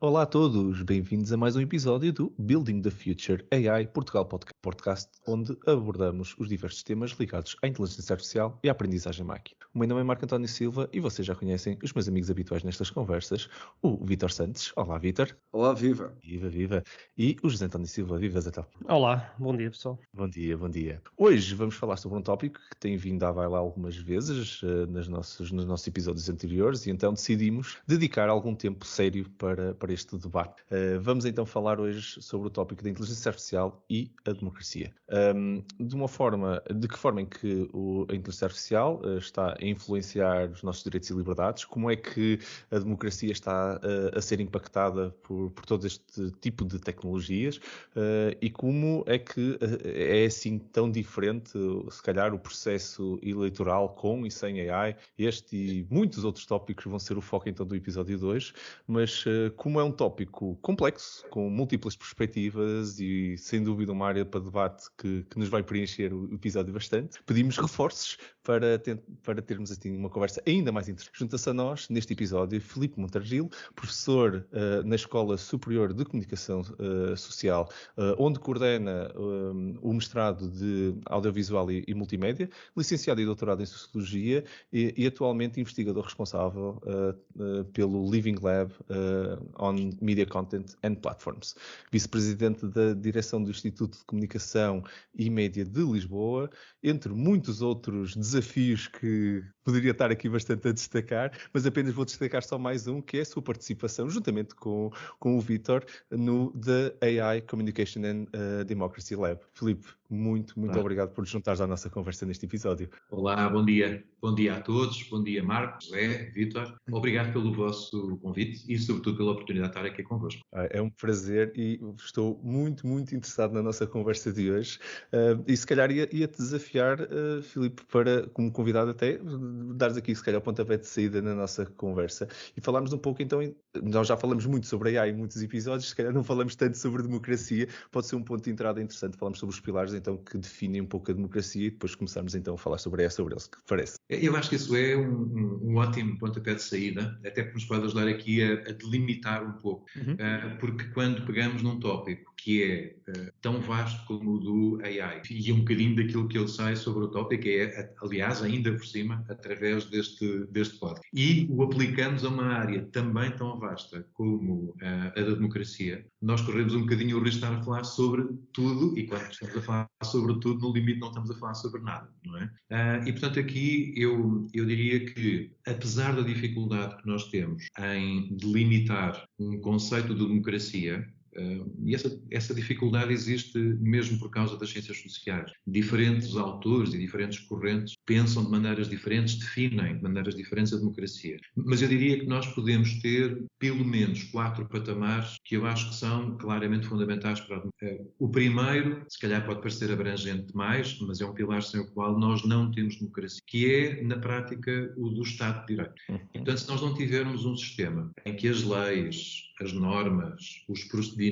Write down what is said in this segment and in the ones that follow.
Olá a todos, bem-vindos a mais um episódio do Building the Future AI Portugal Podcast, onde abordamos os diversos temas ligados à inteligência artificial e à aprendizagem máquina. O meu nome é Marco António Silva e vocês já conhecem os meus amigos habituais nestas conversas, o Vítor Santos. Olá, Vítor. Olá, viva. Viva. E o José António Silva. Viva, Zé. Olá, bom dia, pessoal. Bom dia. Hoje vamos falar sobre um tópico que tem vindo à baila algumas vezes nos nossos episódios anteriores e então decidimos dedicar algum tempo sério para este debate. Vamos então falar hoje sobre o tópico da inteligência artificial e a democracia. De que forma em que a inteligência artificial está a influenciar os nossos direitos e liberdades, como é que a democracia está a ser impactada por todo este tipo de tecnologias e como é que é assim tão diferente, se calhar, o processo eleitoral com e sem AI. Este e muitos outros tópicos vão ser o foco então do episódio 2, mas como é um tópico complexo, com múltiplas perspectivas e sem dúvida uma área para debate que nos vai preencher o episódio bastante, pedimos reforços para termos assim uma conversa ainda mais interessante. Junta-se a nós, neste episódio, Filipe Montargil, professor na Escola Superior de Comunicação Social, onde coordena o mestrado de Audiovisual e Multimédia, licenciado e doutorado em Sociologia e atualmente investigador responsável pelo Living Lab on Media Content and Platforms. Vice-presidente da direção do Instituto de Comunicação e Média de Lisboa, entre muitos outros desafios que poderia estar aqui bastante a destacar, mas apenas vou destacar só mais um, que é a sua participação, juntamente com o Vítor, no The AI Communication and Democracy Lab. Filipe, muito obrigado por te juntares à nossa conversa neste episódio. Olá, bom dia. Bom dia a todos. Bom dia, Marcos, José, Vítor. Obrigado pelo vosso convite e, sobretudo, pela oportunidade de estar aqui convosco. É um prazer e estou muito interessado na nossa conversa de hoje. E se calhar ia-te desafiar, Filipe, para, como convidado até, dares aqui, se calhar, o pontapé de saída na nossa conversa e falarmos um pouco, então, nós já falamos muito sobre AI em muitos episódios, se calhar não falamos tanto sobre democracia, pode ser um ponto de entrada interessante, falamos sobre os pilares, então, que definem um pouco a democracia e depois começamos, então, a falar sobre eles, que parece. Eu acho que isso é um ótimo pontapé de saída, até porque nos pode ajudar aqui a delimitar um pouco, porque quando pegamos num tópico que é tão vasto como o do AI, e um bocadinho daquilo que eu sei sobre o tópico é, aliás, ainda por cima, através deste podcast, e o aplicamos a uma área também tão vasta como a da democracia, nós corremos um bocadinho o risco de estar a falar sobre tudo, e quando estamos a falar sobre tudo, no limite não estamos a falar sobre nada, não é? E, portanto, aqui eu diria que, apesar da dificuldade que nós temos em delimitar um conceito de democracia, e essa dificuldade existe mesmo por causa das ciências sociais. Diferentes autores e diferentes correntes pensam de maneiras diferentes, definem de maneiras diferentes a democracia. Mas eu diria que nós podemos ter pelo menos 4 patamares que eu acho que são claramente fundamentais para a democracia. O primeiro, se calhar pode parecer abrangente demais, mas é um pilar sem o qual nós não temos democracia, que é, na prática, o do Estado de Direito. E, portanto, se nós não tivermos um sistema em que as leis, as normas, os procedimentos,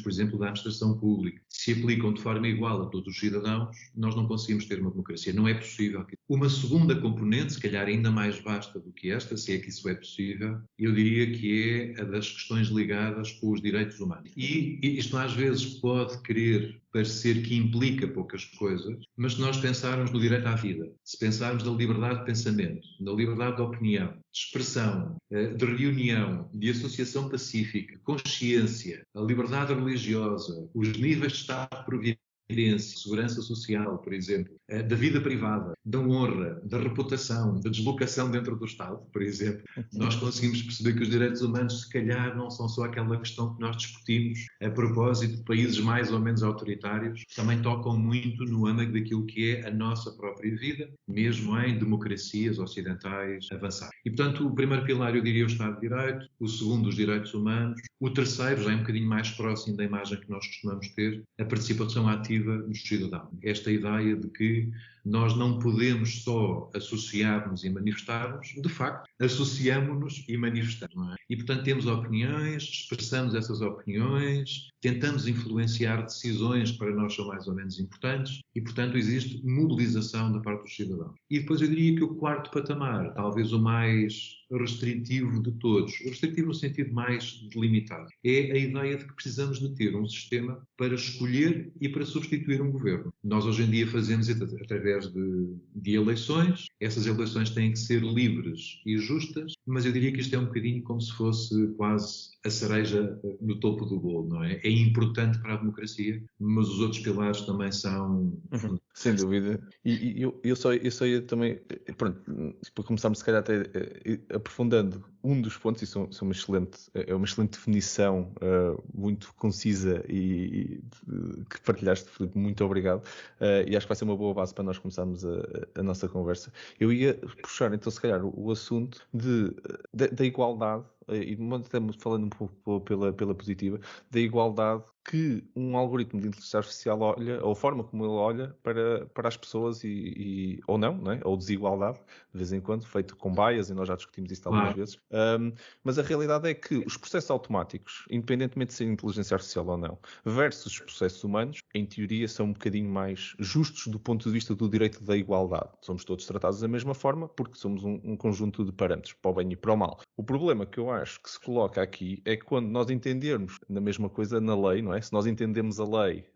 por exemplo, da administração pública, se aplicam de forma igual a todos os cidadãos, nós não conseguimos ter uma democracia. Não é possível. Uma segunda componente, se calhar ainda mais vasta do que esta, se é que isso é possível, eu diria que é a das questões ligadas com os direitos humanos. E isto às vezes pode querer parecer que implica poucas coisas, mas se nós pensarmos no direito à vida, se pensarmos na liberdade de pensamento, na liberdade de opinião, de expressão, de reunião, de associação pacífica, consciência, a liberdade religiosa, os níveis de Estado de providência, segurança social, por exemplo, da vida privada, da honra, da reputação, da deslocação dentro do Estado, por exemplo, nós conseguimos perceber que os direitos humanos, se calhar, não são só aquela questão que nós discutimos a propósito de países mais ou menos autoritários, também tocam muito no âmago daquilo que é a nossa própria vida, mesmo em democracias ocidentais avançadas. E, portanto, o primeiro pilar, eu diria, o Estado de Direito, o segundo, os direitos humanos, o terceiro, já é um bocadinho mais próximo da imagem que nós costumamos ter, a participação ativa dos cidadãos. Esta ideia de que nós não podemos só associar-nos e manifestar-nos, de facto, associamos-nos e manifestamos, não é? E, portanto, temos opiniões, expressamos essas opiniões, tentamos influenciar decisões que para nós são mais ou menos importantes e, portanto, existe mobilização da parte dos cidadãos. E depois eu diria que o quarto patamar, talvez o mais restritivo de todos, restritivo no sentido mais delimitado, é a ideia de que precisamos de ter um sistema para escolher e para substituir um governo. Nós hoje em dia fazemos através de eleições, essas eleições têm que ser livres e justas, mas eu diria que isto é um bocadinho como se fosse quase a cereja no topo do bolo, não é? É importante para a democracia, mas os outros pilares também são... Sem dúvida. E eu só ia também, pronto, para começarmos se calhar até aprofundando um dos pontos, isso é uma excelente definição, muito concisa e que partilhaste, Filipe, muito obrigado. E acho que vai ser uma boa base para nós começarmos a nossa conversa. Eu ia puxar então se calhar o assunto da igualdade, e estamos falando um pouco pela positiva, da igualdade que um algoritmo de inteligência artificial olha, ou a forma como ele olha para as pessoas ou não é? Ou desigualdade, de vez em quando, feito com bias, e nós já discutimos isso algumas vezes. Mas a realidade é que os processos automáticos, independentemente de ser inteligência artificial ou não, versus os processos humanos, em teoria são um bocadinho mais justos do ponto de vista do direito da igualdade. Somos todos tratados da mesma forma porque somos um conjunto de parâmetros, para o bem e para o mal. O problema que eu acho que se coloca aqui é que quando nós entendermos na mesma coisa na lei, não é? Se nós entendemos a lei,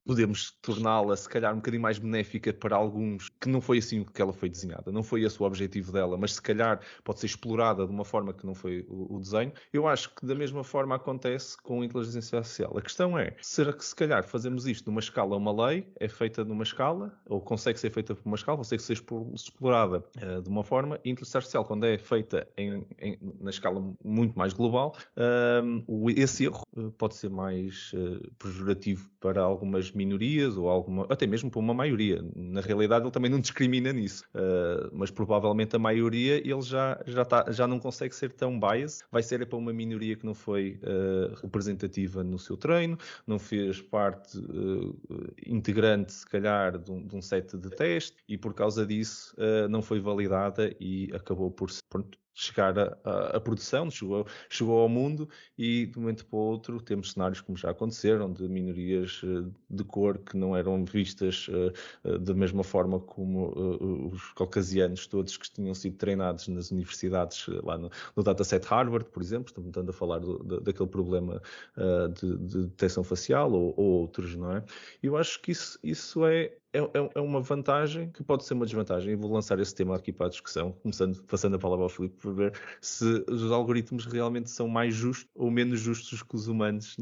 podemos torná-la se calhar um bocadinho mais benéfica para alguns, que não foi assim que ela foi desenhada, não foi esse o objetivo dela, mas se calhar pode ser explorada de uma forma que não foi o desenho. Eu acho que da mesma forma acontece com a inteligência artificial. A questão é, será que se calhar fazemos isto numa escala, uma lei é feita numa escala, ou consegue ser feita por uma escala, consegue ser explorada de uma forma, e a inteligência artificial, quando é feita na escala muito mais global, esse erro pode ser mais pejorativo para algumas minorias ou até mesmo para uma maioria. Na realidade, ele também não discrimina nisso, mas provavelmente a maioria ele já não consegue ser tão biased. Vai ser para uma minoria que não foi representativa no seu treino, não fez parte integrante, se calhar, de um set de teste, e por causa disso não foi validada e acabou por chegar à produção, chegou ao mundo, e de um momento para o outro temos cenários como já aconteceram, de minorias de cor que não eram vistas da mesma forma como os caucasianos todos que tinham sido treinados nas universidades, lá no dataset Harvard, por exemplo. Estamos a falar daquele problema de detecção facial ou outros, não é? Eu acho que isso é uma vantagem que pode ser uma desvantagem, e vou lançar esse tema aqui para a discussão, passando a palavra ao Filipe, para ver se os algoritmos realmente são mais justos ou menos justos que os humanos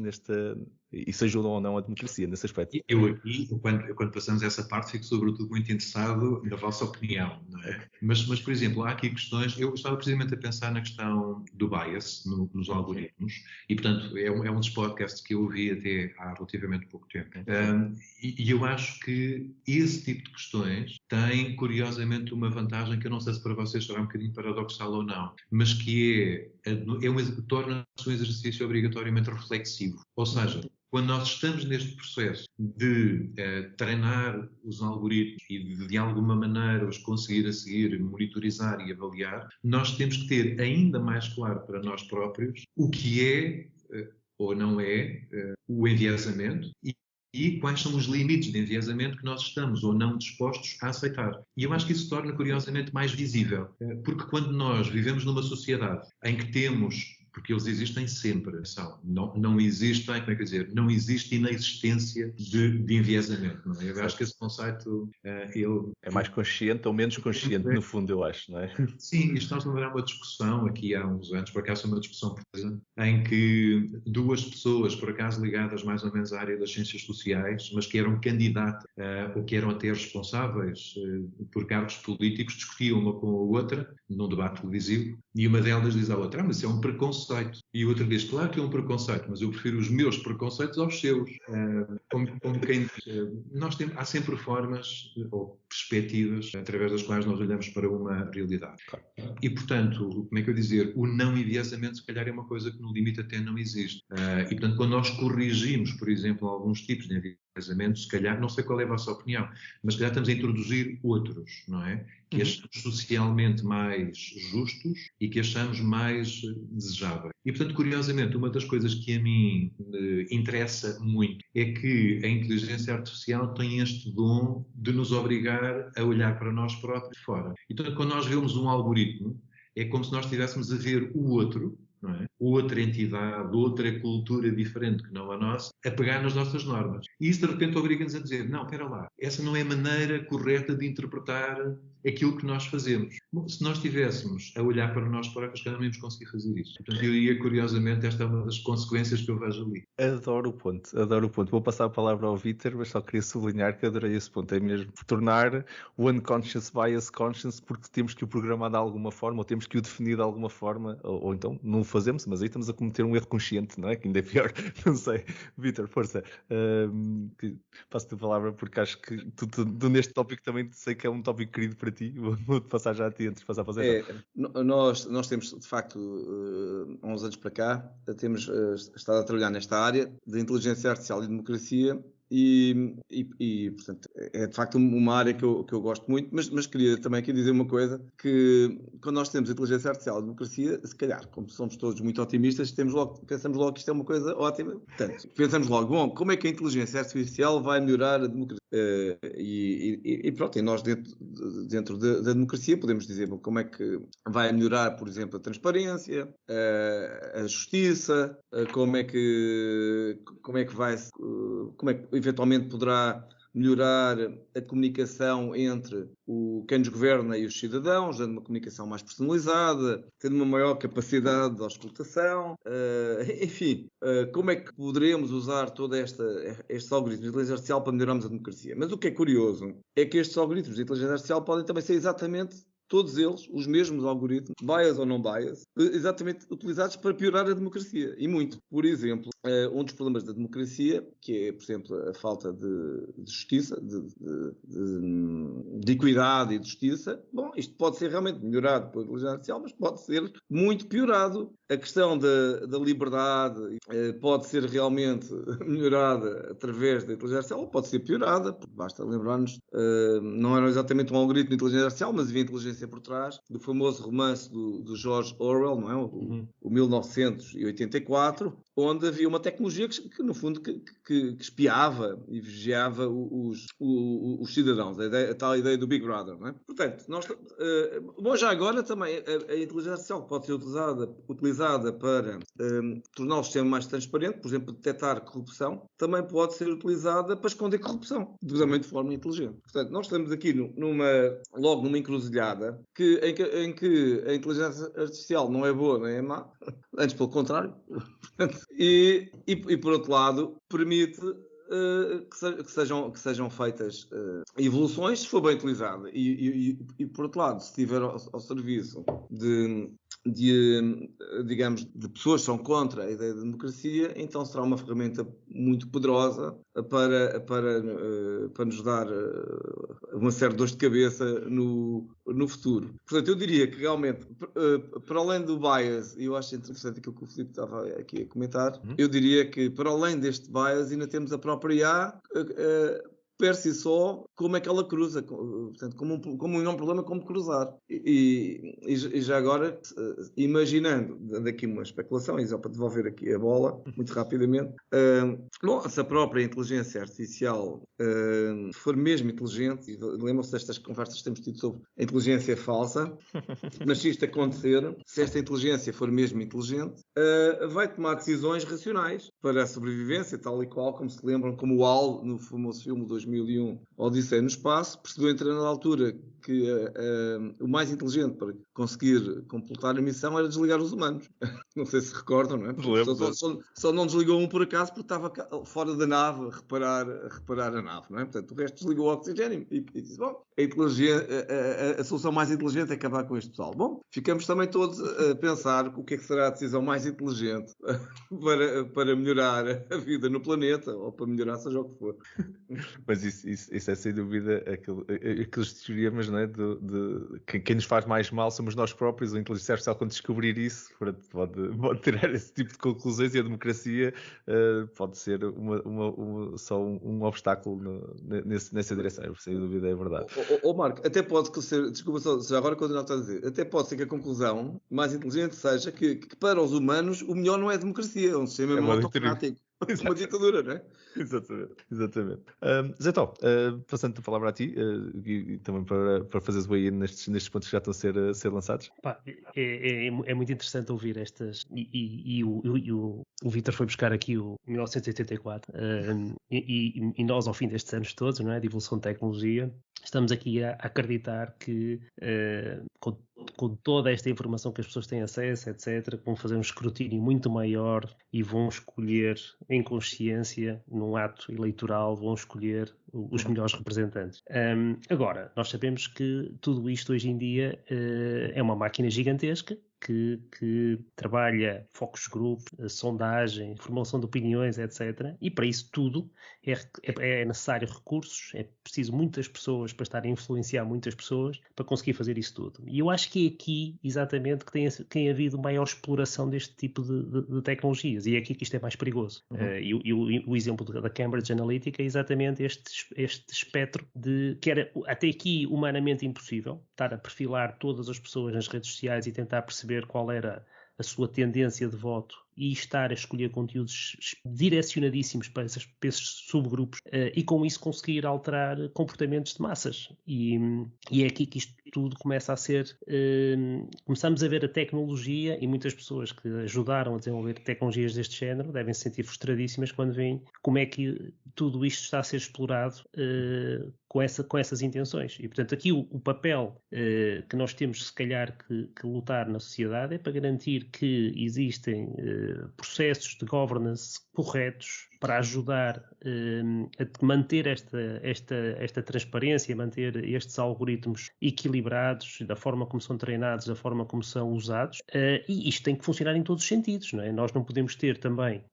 e se ajudam ou não a democracia nesse aspecto. Eu aqui, quando passamos essa parte, fico sobretudo muito interessado na vossa opinião, não é? Mas, por exemplo, há aqui questões, eu estava precisamente a pensar na questão do bias nos algoritmos, e portanto é um dos podcasts que eu ouvi até há relativamente pouco tempo, e eu acho que esse tipo de questões tem, curiosamente, uma vantagem que eu não sei se para vocês será um bocadinho paradoxal ou não, mas que torna-se um exercício obrigatoriamente reflexivo. Ou seja, quando nós estamos neste processo de treinar os algoritmos e de alguma maneira os conseguir a seguir, monitorizar e avaliar, nós temos que ter ainda mais claro para nós próprios o que é ou não é o enviesamento e quais são os limites de enviesamento que nós estamos ou não dispostos a aceitar. E eu acho que isso torna, curiosamente, mais visível, porque quando nós vivemos numa sociedade em que temos, porque eles existem sempre, não existem, como é que dizer, não existe inexistência de enviesamento, não é? Eu acho que esse conceito, ele... É mais consciente ou menos consciente, no fundo, eu acho, não é? Sim, isto nós lembramos uma discussão aqui há uns anos, por acaso uma discussão presa, em que duas pessoas, por acaso ligadas mais ou menos à área das ciências sociais, mas que eram candidatas ou que eram até responsáveis por cargos políticos, discutiam uma com a outra, num debate televisivo, e uma delas diz à outra, mas isso é um preconceito. E a outra diz, claro que é um preconceito, mas eu prefiro os meus preconceitos aos seus. Como quem diz, há sempre formas ou perspectivas através das quais nós olhamos para uma realidade. E, portanto, como é que eu dizer, o não enviesamento se calhar é uma coisa que no limite até não existe. E, portanto, quando nós corrigimos, por exemplo, alguns tipos de se calhar, não sei qual é a vossa opinião, mas se calhar estamos a introduzir outros, não é? Que achamos socialmente mais justos e que achamos mais desejáveis. E, portanto, curiosamente, uma das coisas que a mim interessa muito é que a inteligência artificial tem este dom de nos obrigar a olhar para nós próprios fora. Então, quando nós vemos um algoritmo, é como se nós estivéssemos a ver o outro, não é? Outra entidade, outra cultura diferente que não a nossa, a pegar nas nossas normas. E isso, de repente, obriga-nos a dizer, não, espera lá, essa não é a maneira correta de interpretar aquilo que nós fazemos. Bom, se nós estivéssemos a olhar para nós próprios, cada não íamos conseguir fazer isso. Portanto, eu diria, curiosamente, esta é uma das consequências que eu vejo ali. Adoro o ponto, adoro o ponto. Vou passar a palavra ao Vítor, mas só queria sublinhar que adorei esse ponto. É mesmo tornar o unconscious bias conscious, porque temos que o programar de alguma forma, ou temos que o definir de alguma forma, ou então não o fazemos, mas aí estamos a cometer um erro consciente, não é? Que ainda é pior. Não sei. Vítor, força. Passo-te a palavra porque acho que tu neste tópico também sei que é um tópico querido para ti. Vou-te passar já a ti antes de passar para o Zé. Nós temos, de facto, há uns anos para cá, temos estado a trabalhar nesta área de inteligência artificial e democracia e portanto, é de facto uma área que eu gosto muito, mas queria também aqui dizer uma coisa, que quando nós temos inteligência artificial e democracia, se calhar, como somos todos muito otimistas, pensamos logo que isto é uma coisa ótima. Portanto, pensamos logo, bom, como é que a inteligência artificial vai melhorar a democracia? E pronto, e nós dentro da democracia podemos dizer, bom, como é que vai melhorar, por exemplo, a transparência, a justiça, como é que eventualmente poderá melhorar a comunicação entre quem nos governa e os cidadãos, dando uma comunicação mais personalizada, tendo uma maior capacidade de auscultação, enfim, como é que poderemos usar todos estes algoritmos de inteligência artificial para melhorarmos a democracia. Mas o que é curioso é que estes algoritmos de inteligência artificial podem também ser exatamente todos eles, os mesmos algoritmos, bias ou não bias, exatamente utilizados para piorar a democracia. E muito. Por exemplo, um dos problemas da democracia, que é, por exemplo, a falta de justiça, de equidade e de justiça, bom, isto pode ser realmente melhorado pela inteligência artificial, mas pode ser muito piorado. A questão da liberdade pode ser realmente melhorada através da inteligência artificial, ou pode ser piorada, porque basta lembrar-nos, não era exatamente um algoritmo de inteligência artificial, mas havia inteligência por trás do famoso romance do George Orwell, não é? O 1984, onde havia uma tecnologia que no fundo, que espiava e vigiava os cidadãos, a tal ideia do Big Brother, não é? Portanto, bom, já agora também a inteligência artificial pode ser utilizada para tornar o sistema mais transparente, por exemplo, detectar corrupção, também pode ser utilizada para esconder corrupção, devidamente de forma inteligente. Portanto, nós estamos aqui logo numa encruzilhada em que a inteligência artificial não é boa nem é má, antes pelo contrário, e por outro lado permite que sejam feitas evoluções se for bem utilizada e por outro lado, se estiver ao serviço digamos, de pessoas que são contra a ideia da democracia, então será uma ferramenta muito poderosa para nos dar uma série de dores de cabeça no futuro. Portanto, eu diria que realmente, para além do bias, e eu acho interessante aquilo que o Filipe estava aqui a comentar, eu diria que para além deste bias ainda temos a própria IA, per si só, como é que ela cruza, portanto, como não é um problema como cruzar. E já agora, imaginando, dando aqui uma especulação, e só para devolver aqui a bola, muito rapidamente, bom, se a própria inteligência artificial for mesmo inteligente, e lembram-se destas conversas que temos tido sobre a inteligência falsa, mas se isto acontecer, se esta inteligência for mesmo inteligente, vai tomar decisões racionais para a sobrevivência, tal e qual, como se lembram, como o HAL, no famoso filme 2001, Odisseia no Espaço, percebeu em determinada altura que o mais inteligente para conseguir completar a missão era desligar os humanos. Não sei se recordam, não é? Só não desligou um por acaso porque estava fora da nave a reparar a nave, não é? Portanto, o resto desligou o oxigênio e disse, bom, a solução mais inteligente é acabar com este pessoal. Bom, ficamos também todos a pensar o que é que será a decisão mais inteligente para melhorar a vida no planeta ou para melhorar seja o que for. Mas isso é sem dúvida, aqueles teoremas, não é? Quem nos faz mais mal somos nós próprios. A inteligência artificial, quando descobrir isso, pode tirar esse tipo de conclusões, e a democracia pode ser só um obstáculo nessa direção. Sem dúvida, é verdade. Marco, até pode ser, desculpa só agora quando eu estava a dizer, até pode ser que a conclusão mais inteligente seja que para os humanos o melhor não é a democracia, é um sistema autocrático. Uma ditadura, não é? Exatamente. Zé Tó, passando a palavra a ti, e também para fazeres o aí nestes pontos que já estão a ser lançados. É muito interessante ouvir estas, e o Vítor foi buscar aqui o 1984, e nós, ao fim destes anos todos, não é, de evolução de tecnologia, estamos aqui a acreditar que com toda esta informação que as pessoas têm acesso, etc., vão fazer um escrutínio muito maior e vão escolher em consciência, num ato eleitoral, vão escolher os melhores representantes. Agora, nós sabemos que tudo isto hoje em dia é uma máquina gigantesca que trabalha focus group, sondagem, formação de opiniões, etc. E para isso tudo é necessário recursos, é preciso muitas pessoas para estar a influenciar muitas pessoas para conseguir fazer isso tudo. E eu acho que é aqui, exatamente, que tem havido maior exploração deste tipo de tecnologias. E é aqui que isto é mais perigoso. E o exemplo da Cambridge Analytica é exatamente este espectro que era até aqui humanamente impossível, estar a perfilar todas as pessoas nas redes sociais e tentar perceber qual era a sua tendência de voto e estar a escolher conteúdos direcionadíssimos para esses subgrupos e com isso conseguir alterar comportamentos de massas. E é aqui que isto tudo começa a ser... começamos a ver a tecnologia, e muitas pessoas que ajudaram a desenvolver tecnologias deste género devem se sentir frustradíssimas quando veem como é que tudo isto está a ser explorado com essas intenções. E, portanto, aqui o papel que nós temos, se calhar, que lutar na sociedade é para garantir que existem processos de governance corretos para ajudar a manter esta transparência, manter estes algoritmos equilibrados, da forma como são treinados, da forma como são usados, e isto tem que funcionar em todos os sentidos, não é? Nós não podemos ter também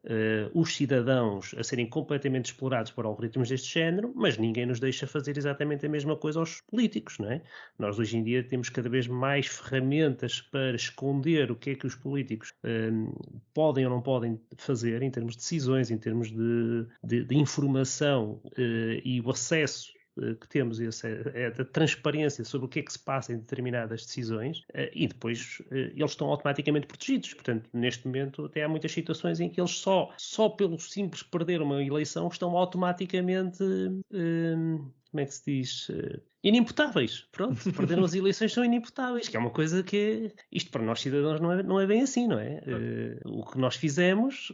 os cidadãos a serem completamente explorados por algoritmos deste género, mas ninguém nos deixa fazer exatamente a mesma coisa aos políticos, não é? Nós hoje em dia temos cada vez mais ferramentas para esconder o que é que os políticos podem ou não podem fazer em termos de decisões, em termos de informação e o acesso que temos, a transparência sobre o que é que se passa em determinadas decisões, e depois eles estão automaticamente protegidos. Portanto, neste momento até há muitas situações em que eles só pelo simples perder uma eleição estão automaticamente... como é que se diz? Inimputáveis. Pronto, perderam as eleições, são inimputáveis, que é uma coisa que isto para nós cidadãos não é bem assim, não é? O que nós fizemos,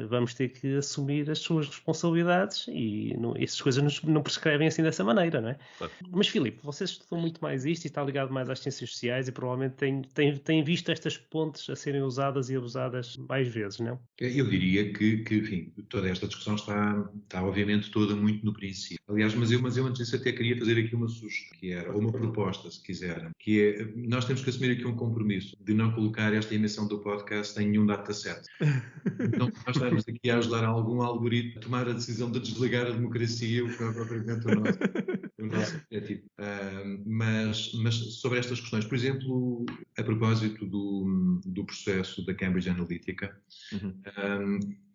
vamos ter que assumir as suas responsabilidades e essas coisas não prescrevem assim dessa maneira, não é? Mas, Filipe, vocês estudam muito mais isto e está ligado mais às ciências sociais e provavelmente têm visto estas pontes a serem usadas e abusadas mais vezes, não? Eu diria que enfim, toda esta discussão está obviamente toda muito no princípio. Aliás, mas eu antes disso até queria fazer aqui uma sugestão, ou uma proposta, se quiserem, que é, nós temos que assumir aqui um compromisso de não colocar esta emissão do podcast em nenhum dataset. Então, nós estamos aqui a ajudar algum algoritmo a tomar a decisão de desligar a democracia, o que é propriamente o nosso objetivo. Mas sobre estas questões, por exemplo, a propósito do processo da Cambridge Analytica,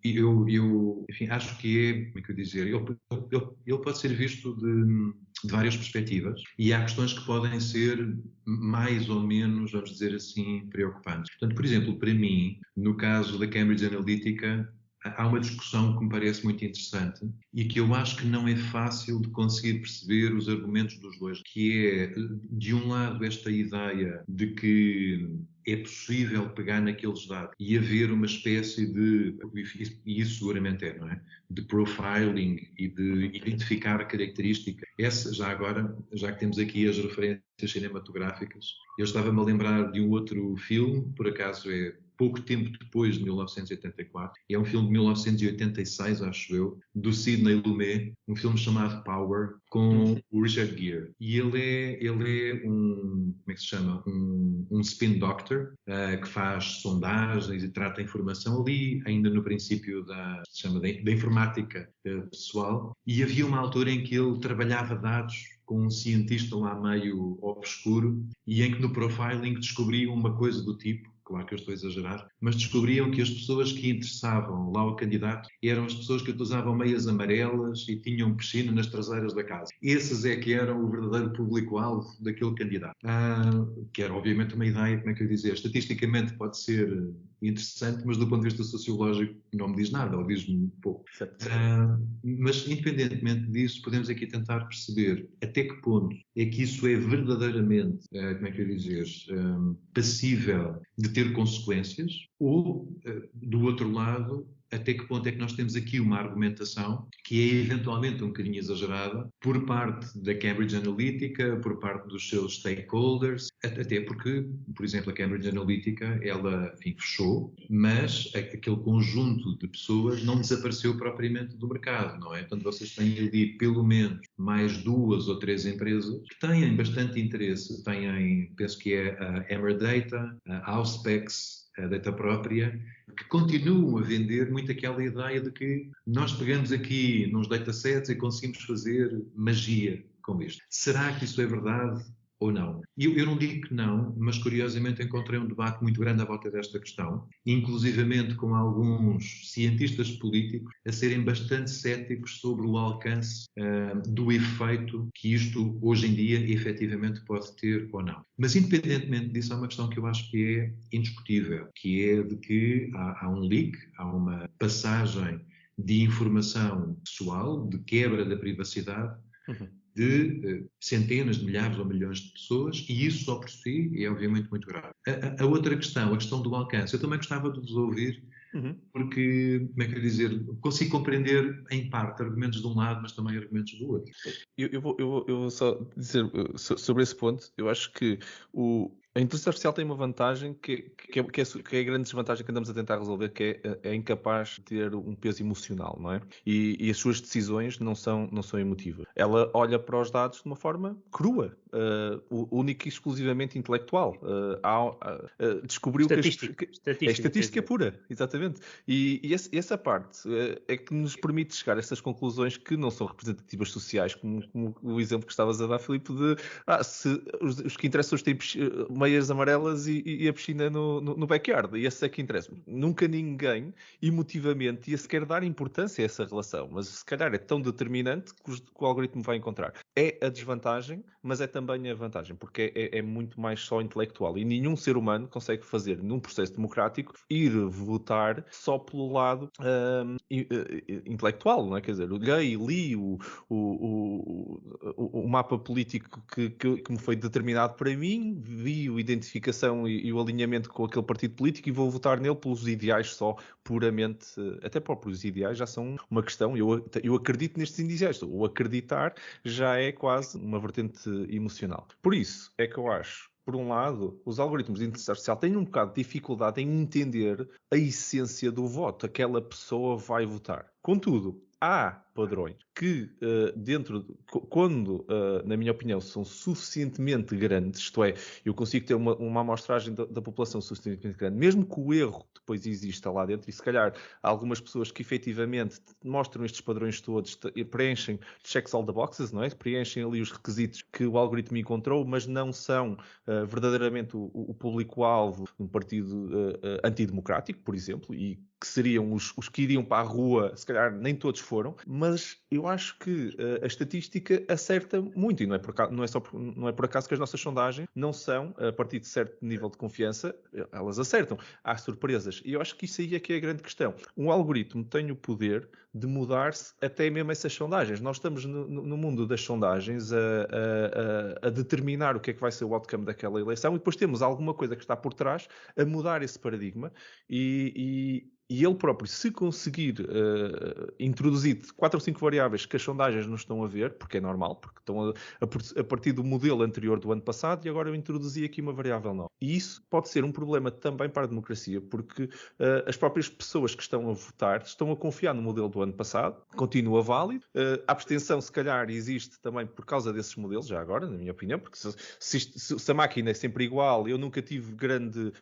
eu enfim, acho que como é que eu dizer, ele pode ser visto de várias perspectivas e há questões que podem ser mais ou menos, vamos dizer assim, preocupantes. Portanto, por exemplo, para mim, no caso da Cambridge Analytica, há uma discussão que me parece muito interessante e que eu acho que não é fácil de conseguir perceber os argumentos dos dois, que é, de um lado, esta ideia de que é possível pegar naqueles dados e haver uma espécie de, e isso seguramente é, não é? De profiling e de identificar características. Essa, já agora, já que temos aqui as referências cinematográficas, eu estava-me a lembrar de um outro filme, por acaso é pouco tempo depois de 1984. É um filme de 1986, acho eu, do Sidney Lumet, um filme chamado Power, com o Richard Gere. E ele é um, como é que se chama? Um spin doctor, que faz sondagens e trata a informação ali, ainda no princípio da informática pessoal. E havia uma altura em que ele trabalhava dados com um cientista lá meio obscuro e em que no profiling descobriam uma coisa do tipo, claro que eu estou a exagerar, mas descobriam que as pessoas que interessavam lá ao candidato eram as pessoas que usavam meias amarelas e tinham piscina nas traseiras da casa. Esses é que eram o verdadeiro público-alvo daquele candidato. Que era obviamente uma ideia, como é que eu dizer, estatisticamente pode ser interessante, mas do ponto de vista sociológico não me diz nada, ou diz-me pouco. Mas independentemente disso, podemos aqui tentar perceber até que ponto é que isso é verdadeiramente, como é que eu dizer, passível de ter consequências, ou, do outro lado, até que ponto é que nós temos aqui uma argumentação que é eventualmente um bocadinho exagerada por parte da Cambridge Analytica, por parte dos seus stakeholders, até porque, por exemplo, a Cambridge Analytica, ela, enfim, fechou, mas aquele conjunto de pessoas não desapareceu propriamente do mercado, não é? Portanto, vocês têm ali pelo menos mais 2 ou 3 empresas que têm bastante interesse, penso que é a Emerdata, a Auspex, a data própria, que continuam a vender muito aquela ideia de que nós pegamos aqui nos datasets e conseguimos fazer magia com isto. Será que isso é verdade ou não? Eu não digo que não, mas curiosamente encontrei um debate muito grande à volta desta questão, inclusivamente com alguns cientistas políticos a serem bastante céticos sobre o alcance do efeito que isto hoje em dia efetivamente pode ter ou não. Mas independentemente disso, há uma questão que eu acho que é indiscutível, que é de que há um leak, há uma passagem de informação pessoal, de quebra da privacidade, de centenas de milhares ou milhões de pessoas, e isso só por si é obviamente muito grave. A outra questão, a questão do alcance, eu também gostava de vos ouvir, porque, como é que eu dizer, consigo compreender em parte argumentos de um lado, mas também argumentos do outro. Eu vou só dizer sobre esse ponto. Eu acho que a inteligência artificial tem uma vantagem que é a grande desvantagem que andamos a tentar resolver, que é incapaz de ter um peso emocional, não é? E as suas decisões não são emotivas. Ela olha para os dados de uma forma crua, única e exclusivamente intelectual. Descobriu que é estatística pura, exatamente. E essa parte é que nos permite chegar a essas conclusões que não são representativas sociais, como o exemplo que estavas a dar, Filipe, de se os que interessam têm meias amarelas e a piscina no backyard, e esse é que interessa. Nunca ninguém emotivamente ia sequer dar importância a essa relação, mas se calhar é tão determinante que o algoritmo vai encontrar. É a desvantagem, mas é também a vantagem, porque é muito mais só intelectual, e nenhum ser humano consegue fazer, num processo democrático, ir votar só pelo lado intelectual, não é? Quer dizer, li o mapa político que me foi determinado para mim, vi a identificação e o alinhamento com aquele partido político e vou votar nele pelos ideais só, puramente, até próprios ideais já são uma questão, eu acredito nestes ideais, o acreditar já é quase uma vertente emocional. Por isso é que eu acho, por um lado, os algoritmos de inteligência artificial têm um bocado de dificuldade em entender a essência do voto. Aquela pessoa vai votar. Contudo, há padrões que, quando, na minha opinião, são suficientemente grandes, isto é, eu consigo ter uma amostragem da população suficientemente grande, mesmo que o erro depois exista lá dentro, e se calhar há algumas pessoas que efetivamente mostram estes padrões todos, preenchem, checks all the boxes, não é? Preenchem ali os requisitos que o algoritmo encontrou, mas não são verdadeiramente o público-alvo de um partido antidemocrático, por exemplo, e que seriam os que iriam para a rua, se calhar nem todos foram, mas eu acho que a estatística acerta muito, e não é por acaso que as nossas sondagens não são, a partir de certo nível de confiança, elas acertam. Há surpresas, e eu acho que isso aí é que é a grande questão. Um algoritmo tem o poder de mudar-se até mesmo essas sondagens. Nós estamos no mundo das sondagens a determinar o que é que vai ser o outcome daquela eleição, e depois temos alguma coisa que está por trás a mudar esse paradigma, e e ele próprio, se conseguir introduzir 4 ou 5 variáveis que as sondagens não estão a ver, porque é normal, porque estão a partir do modelo anterior do ano passado, e agora eu introduzi aqui uma variável nova. E isso pode ser um problema também para a democracia, porque as próprias pessoas que estão a votar estão a confiar no modelo do ano passado, continua válido. A abstenção, se calhar, existe também por causa desses modelos, já agora, na minha opinião, porque se a máquina é sempre igual, eu nunca tive grande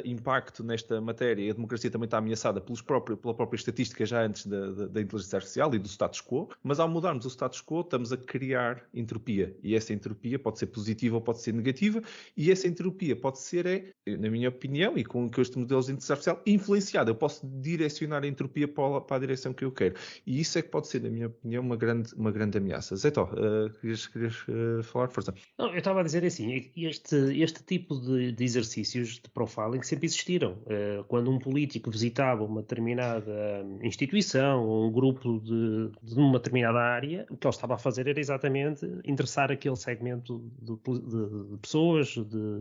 impacto nesta matéria, e a democracia também está ameaçada pela própria estatística já antes da inteligência artificial e do status quo, mas ao mudarmos o status quo estamos a criar entropia, e essa entropia pode ser positiva ou pode ser negativa, e essa entropia pode ser, na minha opinião, e com estes modelos de inteligência artificial, influenciada. Eu posso direcionar a entropia para a direção que eu quero, e isso é que pode ser, na minha opinião, uma grande ameaça. Zé Tó, querias falar? Força. Não, eu estava a dizer assim, este tipo de exercícios de profiling sempre existiram. Quando um político visitava uma determinada instituição ou um grupo de uma determinada área, o que ele estava a fazer era exatamente interessar aquele segmento de pessoas,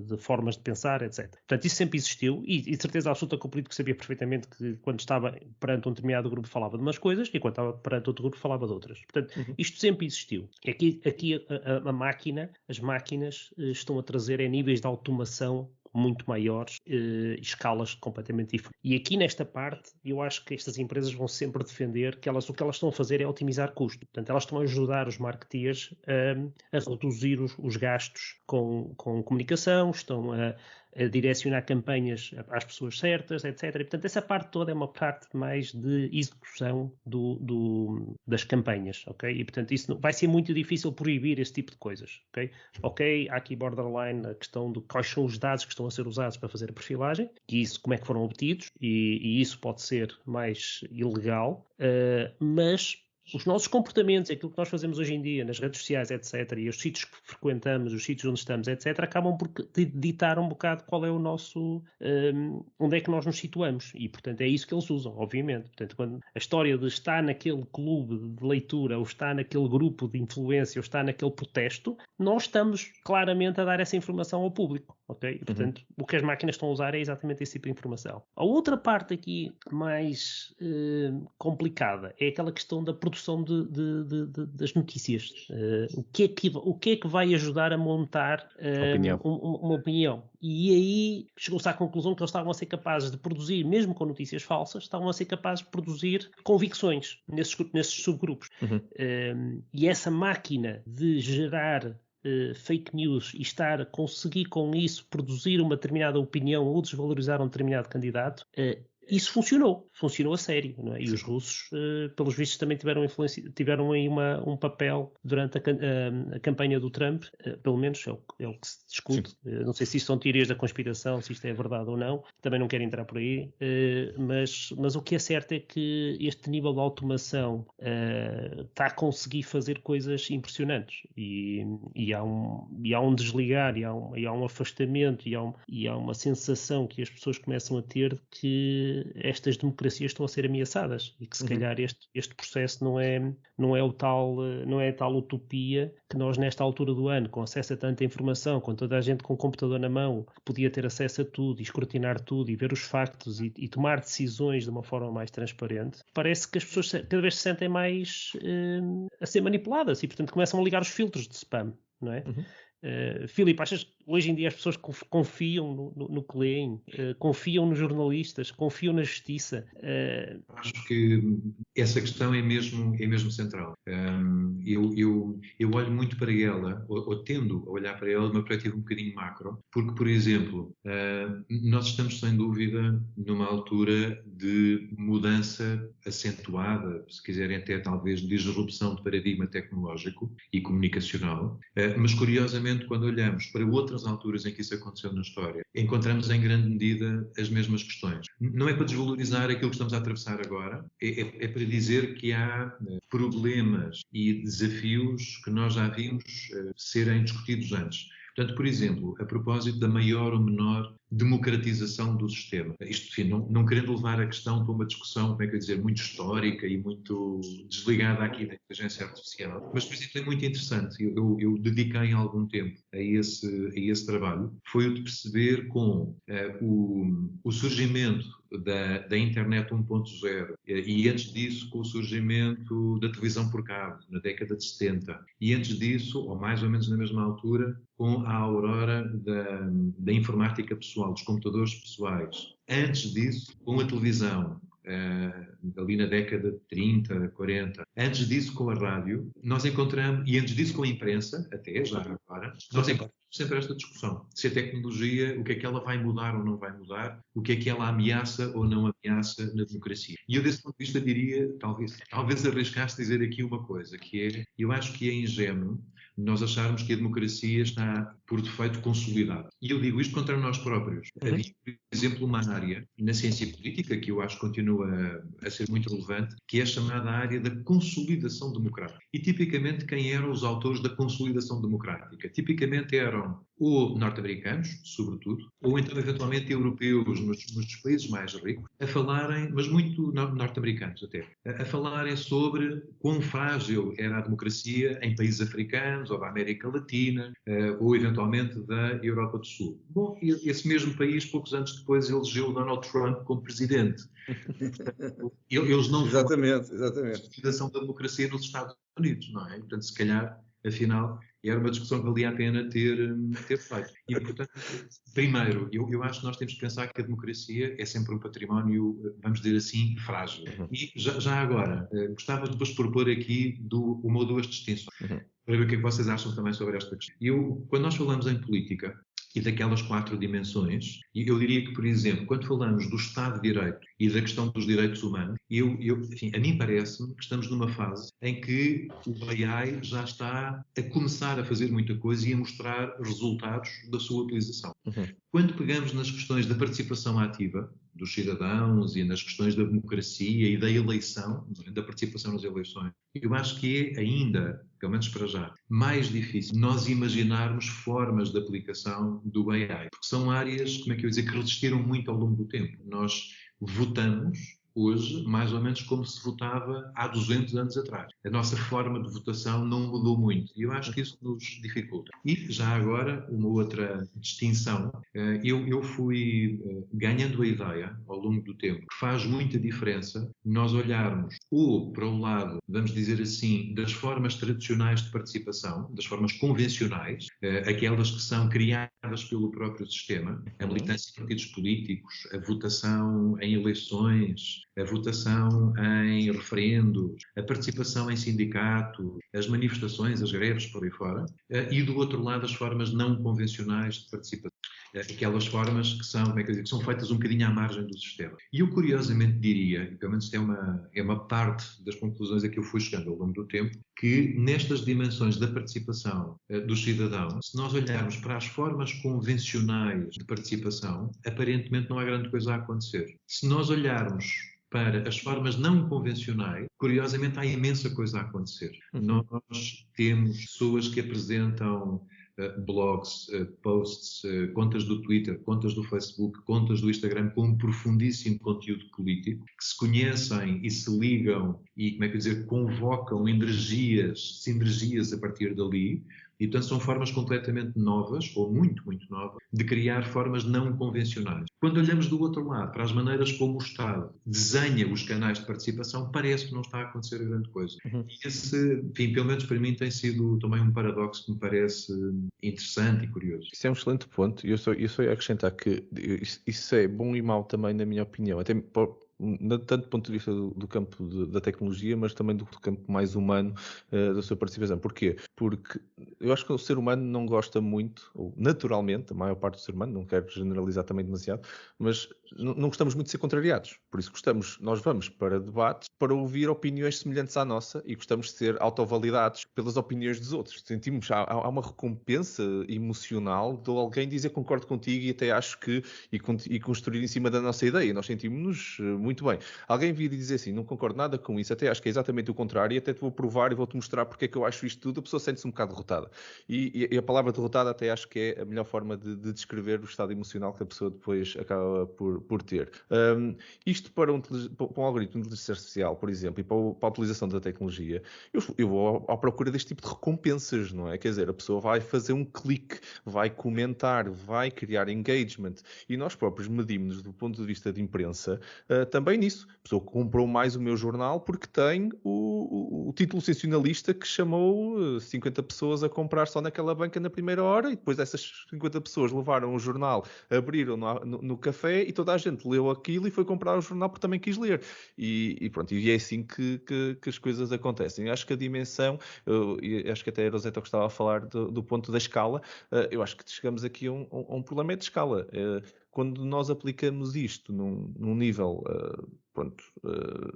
de formas de pensar, etc. Portanto, isso sempre existiu, e de certeza absoluta que o político sabia perfeitamente que quando estava perante um determinado grupo falava de umas coisas e quando estava perante outro grupo falava de outras. Portanto, isto sempre existiu. Aqui as máquinas estão a trazer níveis de automação muito maiores, escalas completamente diferentes. E aqui nesta parte, eu acho que estas empresas vão sempre defender que o que elas estão a fazer é otimizar custo. Portanto, elas estão a ajudar os marketeers a reduzir os gastos com comunicação, estão a direcionar campanhas às pessoas certas, etc. E, portanto, essa parte toda é uma parte mais de execução das campanhas, ok? E, portanto, isso vai ser muito difícil proibir esse tipo de coisas, ok? Ok, há aqui borderline a questão de quais são os dados que estão a ser usados para fazer a perfilagem, e isso, como é que foram obtidos, e isso pode ser mais ilegal, mas os nossos comportamentos, aquilo que nós fazemos hoje em dia nas redes sociais, etc., e os sítios que frequentamos, os sítios onde estamos, etc., acabam por ditar um bocado qual é o nosso... onde é que nós nos situamos. E, portanto, é isso que eles usam, obviamente. Portanto, quando a história de estar naquele clube de leitura, ou estar naquele grupo de influência, ou estar naquele protesto, nós estamos claramente a dar essa informação ao público, ok? E, portanto, o que as máquinas estão a usar é exatamente esse tipo de informação. A outra parte aqui mais complicada é aquela questão da produção das notícias. O que é que vai ajudar a montar uma opinião? E aí chegou-se à conclusão que eles estavam a ser capazes de produzir, mesmo com notícias falsas, estavam a ser capazes de produzir convicções nesses subgrupos. E essa máquina de gerar fake news e estar a conseguir com isso produzir uma determinada opinião ou desvalorizar um determinado candidato, isso funcionou a sério, não é? E os russos, pelos vistos, também tiveram aí um papel durante a campanha do Trump, pelo menos é o que se discute. Não sei se isto são teorias da conspiração, se isto é verdade ou não, também não quero entrar por aí, mas o que é certo é que este nível de automação está a conseguir fazer coisas impressionantes, e há um desligar, e há um afastamento, e há uma sensação que as pessoas começam a ter que estas democracias estão a ser ameaçadas, e que se calhar este processo não é a tal utopia que nós nesta altura do ano, com acesso a tanta informação, com toda a gente com o computador na mão, que podia ter acesso a tudo e escrutinar tudo e ver os factos e tomar decisões de uma forma mais transparente, parece que as pessoas cada vez se sentem mais a ser manipuladas e, portanto, começam a ligar os filtros de spam, não é? Filipe, achas que hoje em dia as pessoas confiam no que leem, confiam nos jornalistas, confiam na justiça? Acho que essa questão é mesmo central. Eu olho muito para ela, ou tendo a olhar para ela de uma perspectiva um bocadinho macro, porque, por exemplo, nós estamos sem dúvida numa altura de mudança acentuada, se quiserem até talvez disrupção de paradigma tecnológico e comunicacional, mas curiosamente quando olhamos para outras alturas em que isso aconteceu na história, encontramos em grande medida as mesmas questões. Não é para desvalorizar aquilo que estamos a atravessar agora, é para dizer que há problemas e desafios que nós já vimos serem discutidos antes. Portanto, por exemplo, a propósito da maior ou menor democratização do sistema. Isto, enfim, não querendo levar a questão para uma discussão, como é que eu dizer, muito histórica e muito desligada aqui da inteligência artificial, mas, por exemplo, é muito interessante. Eu dediquei algum tempo a esse trabalho. Foi o de perceber com o surgimento da internet 1.0 e antes disso com o surgimento da televisão por cabo na década de 70 e antes disso, ou mais ou menos na mesma altura, com a aurora da informática pessoal, dos computadores pessoais. Antes disso, com a televisão, ali na década de 30, 40. Antes disso, com a rádio, nós encontramos, e antes disso com a imprensa, até já agora, nós encontramos sempre esta discussão. Se a tecnologia, o que é que ela vai mudar ou não vai mudar, o que é que ela ameaça ou não ameaça na democracia. E eu, desse ponto de vista, diria, talvez arriscasse dizer aqui uma coisa, que é, eu acho que é ingênuo nós acharmos que a democracia está, por defeito, consolidada. E eu digo isto contra nós próprios. Havia, por exemplo, uma área na ciência política, que eu acho que continua a ser muito relevante, que é a chamada área da consolidação democrática. E, tipicamente, quem eram os autores da consolidação democrática? Tipicamente eram ou norte-americanos, sobretudo, ou então, eventualmente, europeus, nos países mais ricos, a falarem, mas muito norte-americanos até, a falarem sobre quão frágil era a democracia em países africanos, ou da América Latina, ou eventualmente da Europa do Sul. Bom, esse mesmo país, poucos anos depois, elegeu Donald Trump como presidente. Eles não exatamente. A consolidação da democracia nos Estados Unidos, não é? Portanto, se calhar, afinal, era uma discussão que valia a pena ter feito. E, portanto, primeiro, eu acho que nós temos que pensar que a democracia é sempre um património, vamos dizer assim, frágil. E já agora, gostava de vos propor aqui uma ou duas distinções, para ver o que é que vocês acham também sobre esta questão. Quando nós falamos em política, e daquelas 4 dimensões, e eu diria que, por exemplo, quando falamos do Estado de Direito e da questão dos direitos humanos, enfim, a mim parece-me que estamos numa fase em que o AI já está a começar a fazer muita coisa e a mostrar resultados da sua utilização. Quando pegamos nas questões da participação ativa dos cidadãos e nas questões da democracia e da eleição, da participação nas eleições, eu acho que é ainda, pelo menos para já, mais difícil nós imaginarmos formas de aplicação do AI, porque são áreas, como é que eu ia dizer, que resistiram muito ao longo do tempo. Nós votamos hoje, mais ou menos como se votava há 200 anos atrás. A nossa forma de votação não mudou muito e eu acho que isso nos dificulta. E já agora, uma outra distinção, eu fui ganhando a ideia ao longo do tempo que faz muita diferença nós olharmos ou para o lado, vamos dizer assim, das formas tradicionais de participação, das formas convencionais, aquelas que são criadas pelo próprio sistema, a militância em partidos políticos, a votação em eleições, a votação em referendos, a participação em sindicatos, as manifestações, as greves por aí fora, e do outro lado as formas não convencionais de participação. Aquelas formas que são, como é que eu digo, que são feitas um bocadinho à margem do sistema. E eu curiosamente diria, e pelo menos é uma parte das conclusões a que eu fui chegando ao longo do tempo, que nestas dimensões da participação dos cidadãos, se nós olharmos para as formas convencionais de participação, aparentemente não há grande coisa a acontecer. Se nós olharmos para as formas não convencionais, curiosamente há imensa coisa a acontecer. Nós temos pessoas que apresentam blogs, posts, contas do Twitter, contas do Facebook, contas do Instagram com um profundíssimo conteúdo político, que se conhecem e se ligam e, como é que eu dizer, convocam sinergias a partir dali. E, portanto, são formas completamente novas, ou muito, muito novas, de criar formas não convencionais. Quando olhamos do outro lado, para as maneiras como o Estado desenha os canais de participação, parece que não está a acontecer grande coisa. E esse, enfim, pelo menos para mim, tem sido também um paradoxo que me parece interessante e curioso. Isso é um excelente ponto. E eu só ia acrescentar que isso é bom e mau também, na minha opinião. Até tanto do ponto de vista do campo da tecnologia, mas também do campo mais humano da sua participação. Porquê? Porque eu acho que o ser humano não gosta muito, ou naturalmente, a maior parte do ser humano, não quero generalizar também demasiado, mas não gostamos muito de ser contrariados. Por isso nós vamos para debates para ouvir opiniões semelhantes à nossa e gostamos de ser autovalidados pelas opiniões dos outros. Sentimos, há uma recompensa emocional de alguém dizer concordo contigo e até acho que, e construir em cima da nossa ideia. Nós sentimos-nos muito bem. Alguém vir e dizer assim, não concordo nada com isso, até acho que é exatamente o contrário, e até te vou provar e vou-te mostrar porque é que eu acho isto tudo, a pessoa sente-se um bocado derrotada. E a palavra derrotada até acho que é a melhor forma de descrever o estado emocional que a pessoa depois acaba por ter. Isto para um algoritmo de inteligência artificial, por exemplo, e para a utilização da tecnologia, eu vou à procura deste tipo de recompensas, não é? Quer dizer, a pessoa vai fazer um clique, vai comentar, vai criar engagement, e nós próprios medimos do ponto de vista de imprensa também nisso. A pessoa comprou mais o meu jornal porque tem o título sensacionalista que chamou 50 pessoas a comprar só naquela banca na primeira hora, e depois essas 50 pessoas levaram o jornal, abriram no café e toda a gente leu aquilo e foi comprar o jornal porque também quis ler. E pronto, e é assim que as coisas acontecem. Eu acho que a dimensão, acho que até a Rosetta gostava de falar do ponto da escala, eu acho que chegamos aqui a um problema de escala. Quando nós aplicamos isto num nível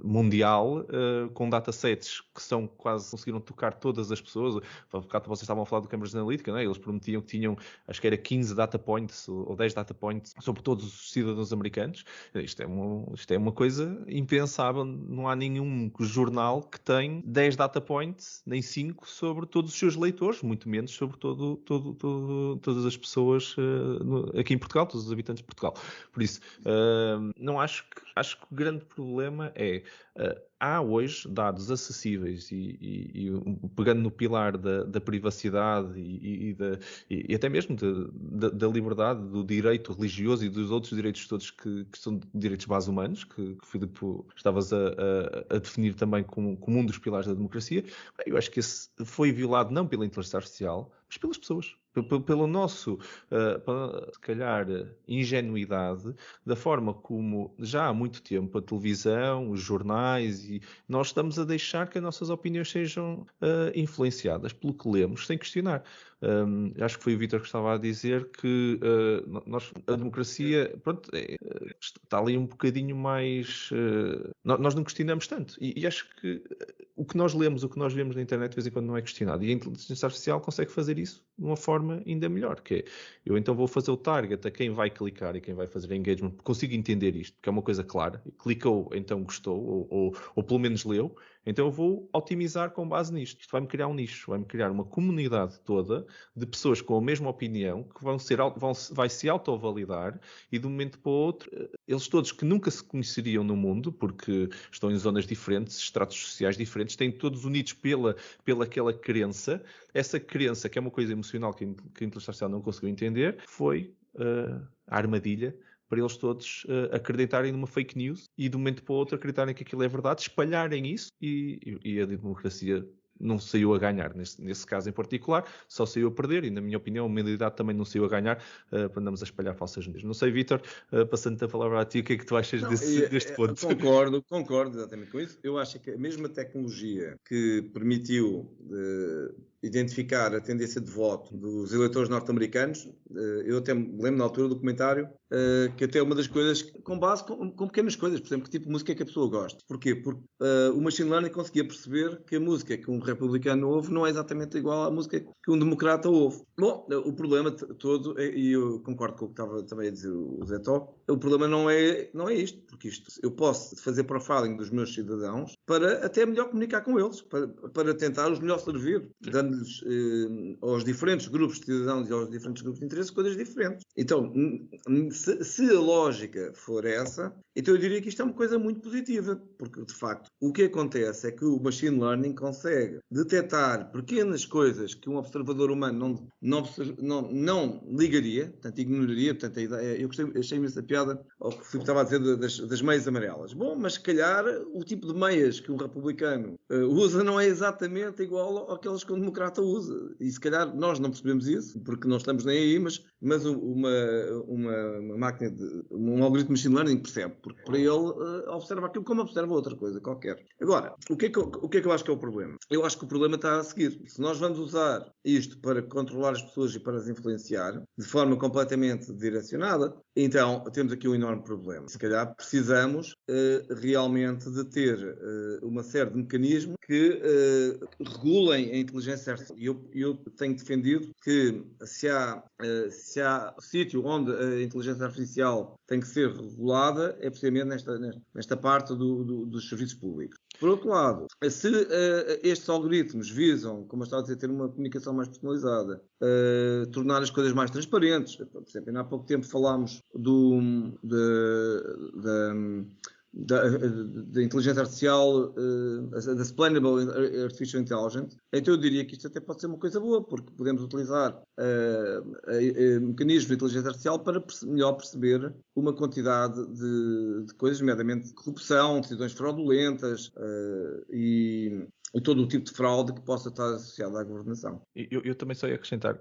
mundial, com datasets que são quase, conseguiram tocar todas as pessoas. Há bocado vocês estavam a falar do Cambridge Analytica, não é? Eles prometiam que tinham, acho que era 15 data points ou 10 data points sobre todos os cidadãos americanos. Isto é uma coisa impensável. Não há nenhum jornal que tem 10 data points, nem 5, sobre todos os seus leitores, muito menos sobre todas as pessoas aqui em Portugal, todos os habitantes de Portugal. Por isso, não acho que o grande problema é há hoje dados acessíveis e pegando no pilar da privacidade e até mesmo da liberdade, do direito religioso e dos outros direitos todos que são direitos base humanos, que Filipe estavas a definir também como um dos pilares da democracia. Eu acho que esse foi violado não pela inteligência artificial, mas pelas pessoas. Pelo nosso, se calhar, ingenuidade, da forma como já há muito tempo a televisão, os jornais, e nós estamos a deixar que as nossas opiniões sejam influenciadas pelo que lemos, sem questionar. Acho que foi o Vítor que estava a dizer que a democracia, pronto, está ali um bocadinho mais... nós não questionamos tanto. E acho que o que nós lemos, o que nós vemos na internet de vez em quando não é questionado. E a inteligência artificial consegue fazer isso de uma forma ainda melhor, que é, eu então vou fazer o target a quem vai clicar e quem vai fazer engagement, consigo entender isto, porque é uma coisa clara, clicou, então gostou, ou pelo menos leu, então eu vou otimizar com base nisto. Isto vai-me criar um nicho, vai-me criar uma comunidade toda de pessoas com a mesma opinião, que vai se autovalidar, e de um momento para o outro, eles todos que nunca se conheceriam no mundo, porque estão em zonas diferentes, estratos sociais diferentes, têm todos unidos pela aquela crença. Essa crença, que é uma coisa emocional que a inteligência artificial não conseguiu entender, foi a armadilha para eles todos acreditarem numa fake news e de um momento para o outro acreditarem que aquilo é verdade, espalharem isso e a democracia não saiu a ganhar, nesse caso em particular, só saiu a perder, e na minha opinião a humanidade também não saiu a ganhar, andamos a espalhar falsas notícias. Não sei, Vítor, passando-te a palavra a ti, o que é que tu achas deste ponto? Concordo exatamente com isso. Eu acho que a mesma tecnologia que permitiu identificar a tendência de voto dos eleitores norte-americanos, eu até me lembro na altura do comentário que até uma das coisas, com base com pequenas coisas, por exemplo, que tipo de música é que a pessoa gosta. Porquê? Porque o machine learning conseguia perceber que a música que um republicano ouve não é exatamente igual à música que um democrata ouve. Bom, o problema todo, e eu concordo com o que estava também a dizer o Zé Tó, o problema não é isto, porque eu posso fazer profiling dos meus cidadãos para até melhor comunicar com eles, para tentar os melhor servir, dando-lhes aos diferentes grupos de cidadãos e aos diferentes grupos de interesse coisas diferentes. Então, se a lógica for essa, então eu diria que isto é uma coisa muito positiva, porque de facto o que acontece é que o machine learning consegue detectar pequenas coisas que um observador humano não ligaria, portanto ignoraria. Portanto, a ideia, eu achei essa piada ao que o Filipe estava a dizer das meias amarelas. Bom, mas se calhar o tipo de meias que um republicano usa não é exatamente igual àqueles que um democrata usa, e se calhar nós não percebemos isso porque não estamos nem aí, mas uma máquina, um algoritmo de machine learning percebe, porque para ele observa aquilo como observa outra coisa qualquer. Agora, o que é que eu acho que é o problema? Eu acho que o problema está a seguir. Se nós vamos usar isto para controlar as pessoas e para as influenciar de forma completamente direcionada, então temos aqui um enorme problema. Se calhar precisamos realmente de ter uma série de mecanismos que regulem a inteligência certo. Eu tenho defendido que se há sítio onde a inteligência artificial tem que ser regulada, é precisamente nesta parte dos serviços públicos. Por outro lado, se estes algoritmos visam, como eu estava a dizer, ter uma comunicação mais personalizada, tornar as coisas mais transparentes, por exemplo, há pouco tempo falámos da inteligência artificial, da Explainable Artificial Intelligence, então eu diria que isto até pode ser uma coisa boa, porque podemos utilizar mecanismos de inteligência artificial para melhor perceber uma quantidade de coisas, nomeadamente corrupção, decisões fraudulentas e todo o tipo de fraude que possa estar associado à governação. Eu também só ia acrescentar,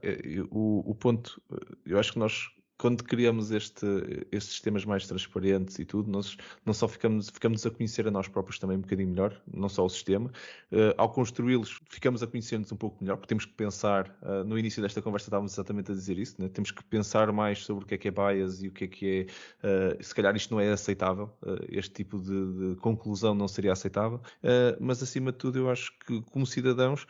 o ponto, eu acho que nós, quando criamos estes sistemas mais transparentes e tudo, nós não só ficamos a conhecer a nós próprios também um bocadinho melhor, não só o sistema, ao construí-los ficamos a conhecer-nos um pouco melhor, porque temos que pensar, no início desta conversa estávamos exatamente a dizer isso, né? Temos que pensar mais sobre o que é bias e o que é, se calhar isto não é aceitável, este tipo de conclusão não seria aceitável, mas acima de tudo eu acho que como cidadãos,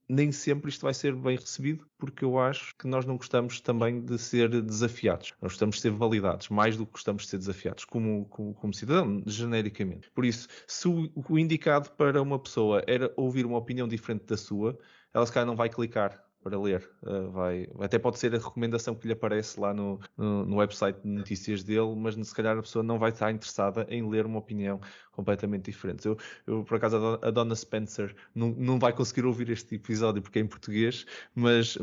nem sempre isto vai ser bem recebido, porque eu acho que nós não gostamos também de ser desafiados. Nós gostamos de ser validados, mais do que gostamos de ser desafiados, como cidadão, genericamente. Por isso, se o indicado para uma pessoa era ouvir uma opinião diferente da sua, ela se calhar não vai clicar para ler. Até pode ser a recomendação que lhe aparece lá no website de notícias dele, mas se calhar a pessoa não vai estar interessada em ler uma opinião completamente diferente. Eu por acaso, a Donna Spencer não vai conseguir ouvir este episódio porque é em português, mas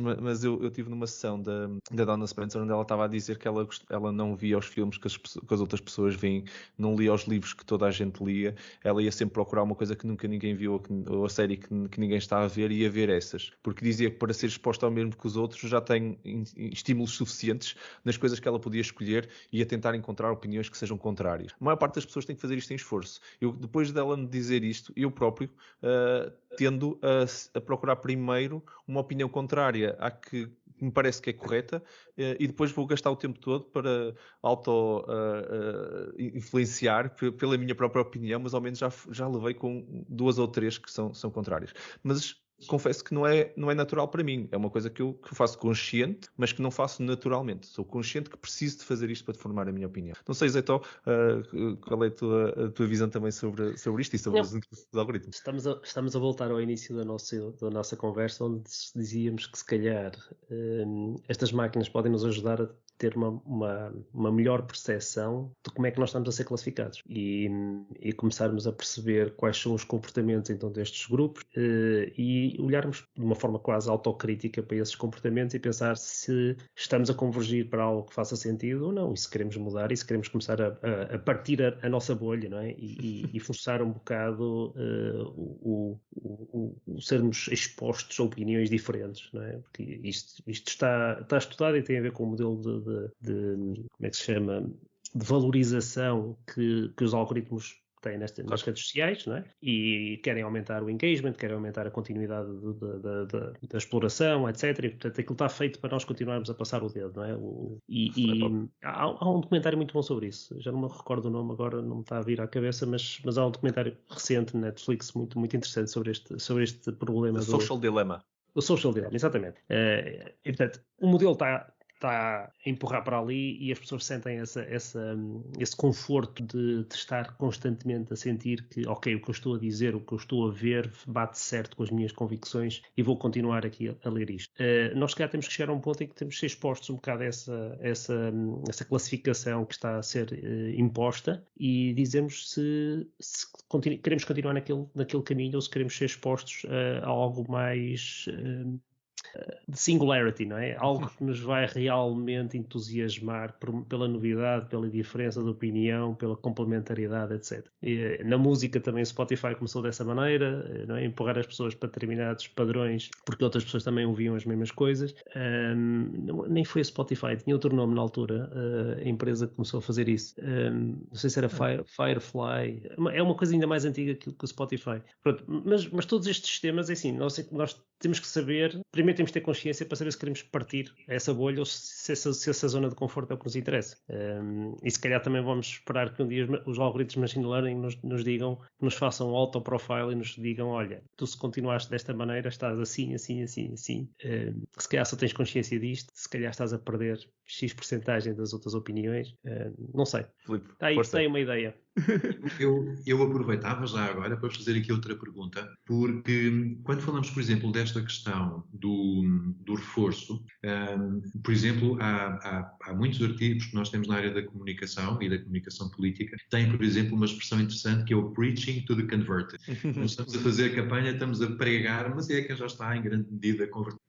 eu estive numa sessão da Donna Spencer onde ela estava a dizer que ela não via os filmes que as outras pessoas veem, não lia os livros que toda a gente lia, ela ia sempre procurar uma coisa que nunca ninguém viu, ou a série que ninguém está a ver, e ia ver essas, porque dizia que para ser exposta ao mesmo que os outros já tem estímulos suficientes nas coisas que ela podia escolher e a tentar encontrar opiniões que sejam contrárias. A maior parte das pessoas tem que fazer isto em esforço. Eu, depois dela me dizer isto, eu próprio tendo a procurar primeiro uma opinião contrária à que me parece que é correta, e depois vou gastar o tempo todo para influenciar pela minha própria opinião, mas ao menos já levei com 2 ou 3 que são contrárias. Mas confesso que não é natural para mim. É uma coisa que eu faço consciente, mas que não faço naturalmente. Sou consciente que preciso de fazer isto para formar a minha opinião. Não sei, Zé Tó, qual é a tua visão também sobre isto e sobre os algoritmos? Estamos a voltar ao início da nossa conversa, onde dizíamos que se calhar estas máquinas podem nos ajudar a ter uma melhor percepção de como é que nós estamos a ser classificados e começarmos a perceber quais são os comportamentos então destes grupos e olharmos de uma forma quase autocrítica para esses comportamentos e pensar se estamos a convergir para algo que faça sentido ou não, e se queremos mudar e se queremos começar a partir a nossa bolha, não é? E forçar um bocado o sermos expostos a opiniões diferentes, não é? Porque isto está estudado e tem a ver com o modelo de como é que se chama, de valorização que os algoritmos têm nas redes sociais, não é? E querem aumentar o engagement, querem aumentar a continuidade da exploração, etc. E, portanto, aquilo está feito para nós continuarmos a passar o dedo, não é? Há um documentário muito bom sobre isso. Já não me recordo o nome agora, não me está a vir à cabeça, mas há um documentário recente na Netflix muito, muito interessante sobre este problema. O Social Dilemma. O Social Dilemma, exatamente. E, portanto, o modelo está a empurrar para ali e as pessoas sentem esse conforto de estar constantemente a sentir que, ok, o que eu estou a dizer, o que eu estou a ver bate certo com as minhas convicções e vou continuar aqui a ler isto. Nós, se calhar, temos que chegar a um ponto em que temos que ser expostos um bocado a essa classificação que está a ser imposta e dizemos se queremos continuar naquele caminho ou se queremos ser expostos a algo mais de singularity, não é? Algo que nos vai realmente entusiasmar pela novidade, pela diferença de opinião, pela complementariedade, etc. E, na música também Spotify começou dessa maneira, não é? Empurrar as pessoas para determinados padrões, porque outras pessoas também ouviam as mesmas coisas. Nem foi a Spotify, tinha outro nome na altura, a empresa que começou a fazer isso. Não sei se era Firefly, é uma coisa ainda mais antiga que o Spotify. Pronto, mas todos estes sistemas, é assim, nós temos que saber, primeiro primeiro temos de ter consciência para saber se queremos partir essa bolha ou se essa zona de conforto é o que nos interessa. E se calhar também vamos esperar que um dia os algoritmos de machine learning nos digam, nos façam um auto-profile e nos digam, olha, tu se continuaste desta maneira estás assim. Se calhar só tens consciência disto, se calhar estás a perder X porcentagem das outras opiniões. Não sei. Filipe, Está aí uma ideia. Eu aproveitava já agora para fazer aqui outra pergunta, porque quando falamos, por exemplo, desta questão do reforço, por exemplo, há muitos artigos que nós temos na área da comunicação e da comunicação política, tem, por exemplo, uma expressão interessante que é o preaching to the converted. Nós estamos a fazer a campanha, estamos a pregar, mas é quem já está em grande medida convertido.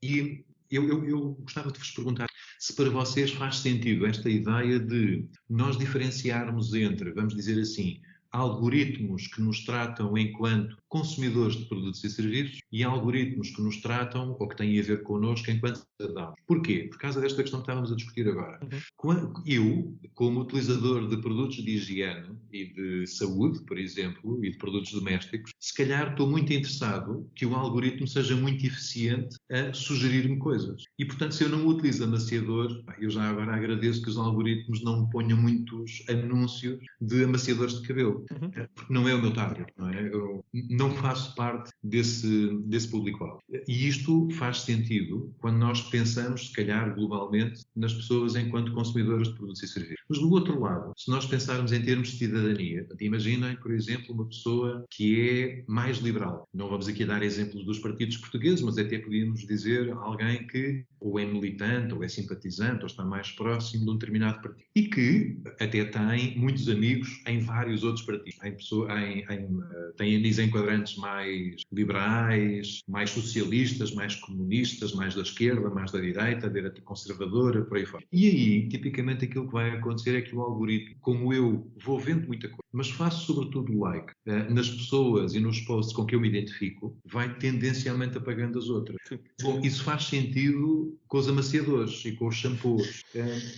E eu gostava de vos perguntar se para vocês faz sentido esta ideia de nós diferenciarmos entre, vamos dizer assim, algoritmos que nos tratam enquanto consumidores de produtos e serviços e algoritmos que nos tratam ou que têm a ver connosco enquanto cidadãos. Porquê? Por causa desta questão que estávamos a discutir agora. Eu, como utilizador de produtos de higiene e de saúde, por exemplo, e de produtos domésticos, se calhar estou muito interessado que o algoritmo seja muito eficiente a sugerir-me coisas. E, portanto, se eu não utilizo amaciador, eu já agora agradeço que os algoritmos não me ponham muitos anúncios de amaciadores de cabelo. Porque não é o meu target, não é? Eu não faço parte desse público-alvo. E isto faz sentido quando nós pensamos, se calhar, globalmente, nas pessoas enquanto consumidores de produtos e serviços. Mas, do outro lado, se nós pensarmos em termos de cidadania, imaginem, por exemplo, uma pessoa que é mais liberal. Não vamos aqui dar exemplos dos partidos portugueses, mas até podíamos dizer alguém que ou é militante, ou é simpatizante, ou está mais próximo de um determinado partido. E que até tem muitos amigos em vários outros partidos. Tem enquadrantes mais liberais, mais socialistas, mais comunistas, mais da esquerda, mais da direita conservadora, por aí fora. E aí, tipicamente, aquilo que vai acontecer é que o algoritmo, como eu vou vendo muita coisa, mas faço sobretudo like nas pessoas e nos posts com que eu me identifico, vai tendencialmente apagando as outras. Bom, isso faz sentido com os amaciadores e com os shampoos.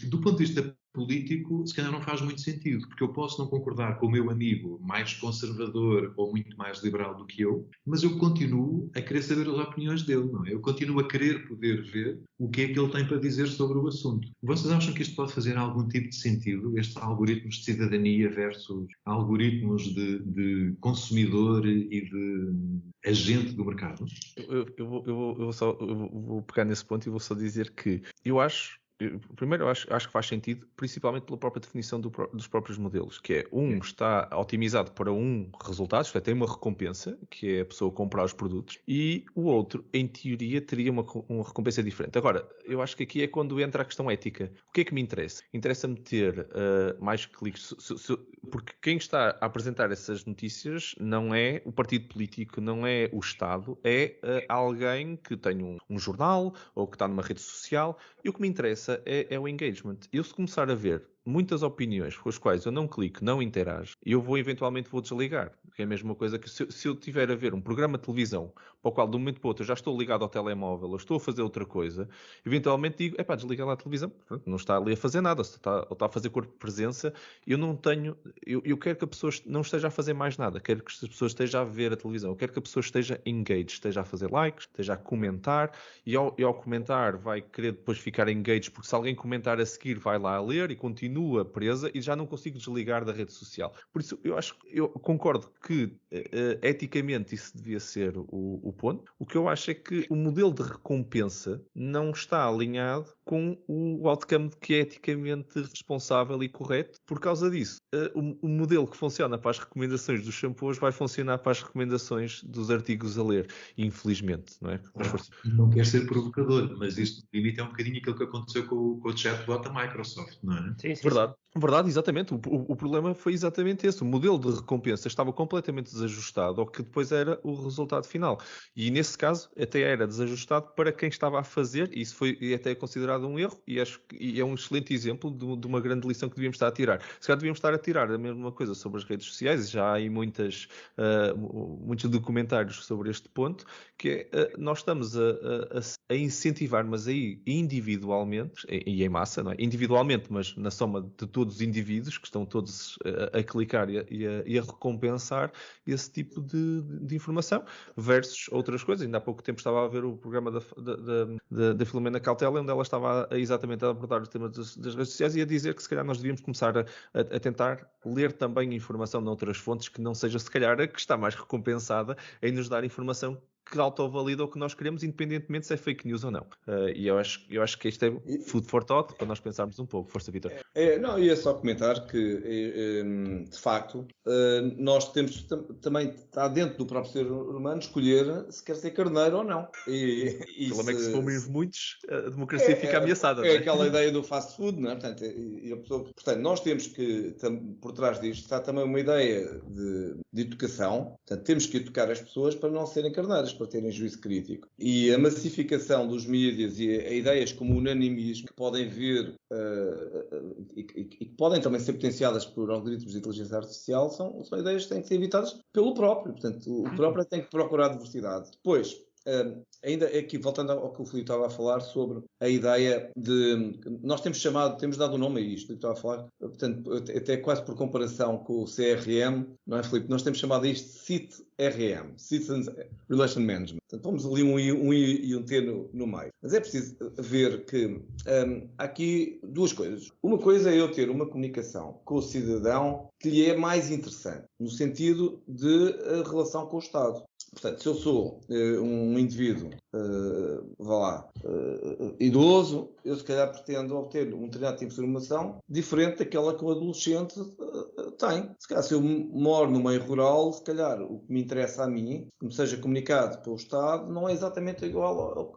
Do ponto de vista político, se calhar não faz muito sentido, porque eu posso não concordar com o meu amigo mais conservador ou muito mais liberal do que eu, mas eu continuo a querer saber as opiniões dele, não é? Eu continuo a querer poder ver o que é que ele tem para dizer sobre o assunto. Vocês acham que isto pode fazer algum tipo de sentido, estes algoritmos de cidadania versus algoritmos de consumidor e de agente do mercado? Eu vou pegar nesse ponto e vou só dizer que primeiro, eu acho que faz sentido, principalmente pela própria definição dos próprios modelos, que é está otimizado para um resultado, isto é, tem uma recompensa, que é a pessoa comprar os produtos, e o outro, em teoria, teria uma recompensa diferente. Agora, eu acho que aqui é quando entra a questão ética. O que é que me interessa? Interessa-me ter mais cliques, porque quem está a apresentar essas notícias não é o partido político, não é o Estado, é alguém que tem um jornal ou que está numa rede social, e o que me interessa é o engagement. Eu, se começar a ver muitas opiniões com as quais eu não clico, não interajo, eu eventualmente vou desligar. Que é a mesma coisa que se eu tiver a ver um programa de televisão para o qual de um momento para o outro eu já estou ligado ao telemóvel ou estou a fazer outra coisa, eventualmente digo, desliga lá a televisão. Não está ali a fazer nada, ou está a fazer corpo de presença. Eu quero que a pessoa não esteja a fazer mais nada, quero que as pessoas estejam a ver a televisão, eu quero que a pessoa esteja engaged, esteja a fazer likes, esteja a comentar, e ao comentar vai querer depois ficar engaged, porque se alguém comentar a seguir vai lá a ler e continua presa e já não consigo desligar da rede social. Por isso eu concordo que eticamente isso devia ser o ponto. O que eu acho é que o modelo de recompensa não está alinhado com o outcome que é eticamente responsável e correto. Por causa disso, o modelo que funciona para as recomendações dos shampoos vai funcionar para as recomendações dos artigos a ler, infelizmente, não é? Não quero ser provocador, mas isto no limite é um bocadinho aquilo que aconteceu com o chatbot da Microsoft, não é? Sim. Verdade, exatamente. O problema foi exatamente esse. O modelo de recompensa estava completamente desajustado ao que depois era o resultado final. E nesse caso até era desajustado para quem estava a fazer, e isso foi até considerado considerado um erro e acho que é um excelente exemplo de uma grande lição que devíamos estar a tirar. Se calhar devíamos estar a tirar a mesma coisa sobre as redes sociais, já há aí muitos documentários sobre este ponto, que é, nós estamos a incentivar, mas aí individualmente, e em massa, não é? Individualmente, mas na soma de todos os indivíduos, que estão todos a clicar e a recompensar esse tipo de informação, versus outras coisas. Ainda há pouco tempo estava a ver o programa da Filomena Cautela, onde ela estava exatamente a abordar o tema das redes sociais e a dizer que se calhar nós devíamos começar a tentar ler também informação noutras fontes que não seja se calhar a que está mais recompensada em nos dar informação que autovalida o que nós queremos, independentemente se é fake news ou não. E eu acho que isto é food for thought, para nós pensarmos um pouco. Força, Vítor. Não, ia só comentar que, de facto, nós temos também, está dentro do próprio ser humano, escolher se quer ser carneiro ou não. O problema é que se formos muitos, a democracia fica ameaçada. É aquela ideia do fast food, não é? Portanto, nós temos que, por trás disto, está também uma ideia de educação. Portanto, temos que educar as pessoas para não serem carneiras, para terem juízo crítico. E a massificação dos mídias e a ideias como o unanimismo, que podem vir e que podem também ser potenciadas por algoritmos de inteligência artificial, são ideias que têm que ser evitadas pelo próprio. Portanto, o próprio tem que procurar diversidade. Depois, ainda aqui, voltando ao que o Filipe estava a falar sobre a ideia de... Nós temos dado um nome a isto, que estava a falar, portanto, até quase por comparação com o CRM, não é, Filipe? Nós temos chamado isto de CIT-RM, Citizens Relation Management. Portanto, vamos ali um I e um T no meio. Mas é preciso ver que há aqui duas coisas. Uma coisa é eu ter uma comunicação com o cidadão que lhe é mais interessante, no sentido de relação com o Estado. Portanto, se eu sou um indivíduo, idoso, eu se calhar pretendo obter um determinado tipo de informação diferente daquela que o adolescente tem. Se calhar, se eu moro no meio rural, se calhar o que me interessa a mim, que me seja comunicado pelo Estado, não é exatamente igual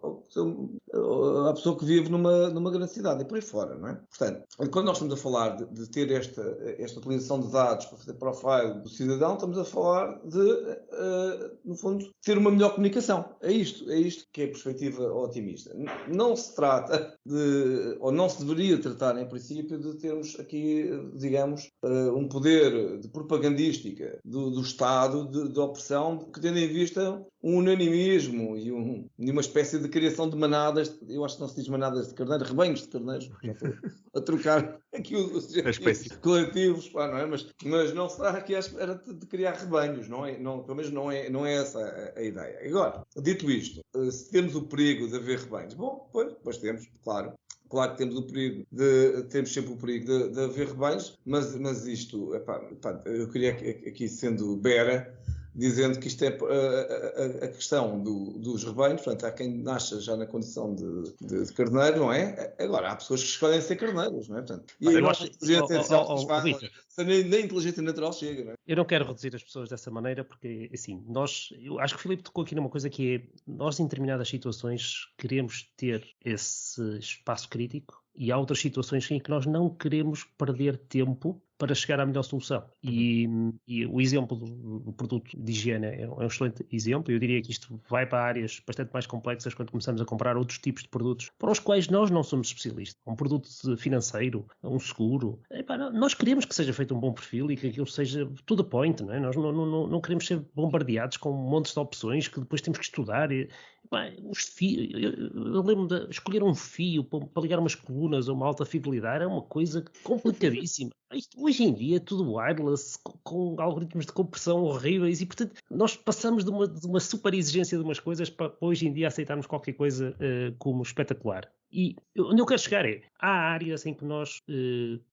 à pessoa que vive numa grande cidade e por aí fora, não é? Portanto, quando nós estamos a falar de ter esta utilização de dados para fazer profile do cidadão, estamos a falar no fundo, ter uma melhor comunicação. É isto que é a perspectiva otimista. Não se trata ou não se deveria tratar, em princípio, de termos aqui, digamos, um poder de propagandística do Estado de opressão que tendo em vista um unanimismo e uma espécie de criação de manadas, eu acho que não se diz manadas de carneiro, rebanhos de carneiros, já estou a trocar aqui os coletivos, não é? Mas não se está aqui à espera de criar rebanhos, não é? Pelo menos não é essa a ideia. Agora, dito isto, se temos o perigo de haver rebanhos, bom, pois temos, claro. Claro que temos sempre o perigo de haver rebanhos, mas isto, eu queria aqui, sendo Bera, dizendo que isto é a questão dos rebanhos. Portanto, há quem nasça já na condição de carneiro, não é? Agora, há pessoas que escolhem ser carneiros, não é? Portanto, e a nossa inteligência artificial nem inteligência natural chega, não é? Eu não quero reduzir as pessoas dessa maneira, porque, assim, eu acho que o Filipe tocou aqui numa coisa que é, nós em determinadas situações queremos ter esse espaço crítico e há outras situações em que nós não queremos perder tempo para chegar à melhor solução. E o exemplo do produto de higiene é um excelente exemplo. Eu diria que isto vai para áreas bastante mais complexas quando começamos a comprar outros tipos de produtos para os quais nós não somos especialistas. Um produto financeiro, um seguro. Nós queremos que seja feito um bom perfil e que aquilo seja to the point, não é? Nós não queremos ser bombardeados com montes de opções que depois temos que estudar. Os fios, eu lembro de escolher um fio para ligar umas colunas a uma alta fidelidade, é uma coisa complicadíssima. Isto, hoje em dia é tudo wireless, com algoritmos de compressão horríveis e, portanto, nós passamos de uma super exigência de umas coisas para hoje em dia aceitarmos qualquer coisa como espetacular. E onde eu quero chegar há áreas em que nós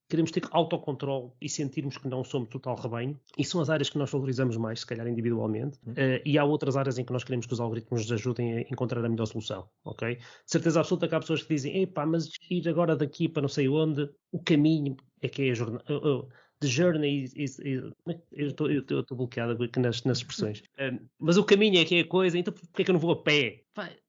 queremos ter autocontrole e sentirmos que não somos total rebanho, e são as áreas que nós valorizamos mais, se calhar individualmente, e há outras áreas em que nós queremos que os algoritmos nos ajudem a encontrar a melhor solução, ok? De certeza absoluta que há pessoas que dizem, mas ir agora daqui para não sei onde, o caminho é que é a jornada. The journey is eu estou bloqueado aqui nas expressões. Mas o caminho é que é a coisa, então porquê é que eu não vou a pé?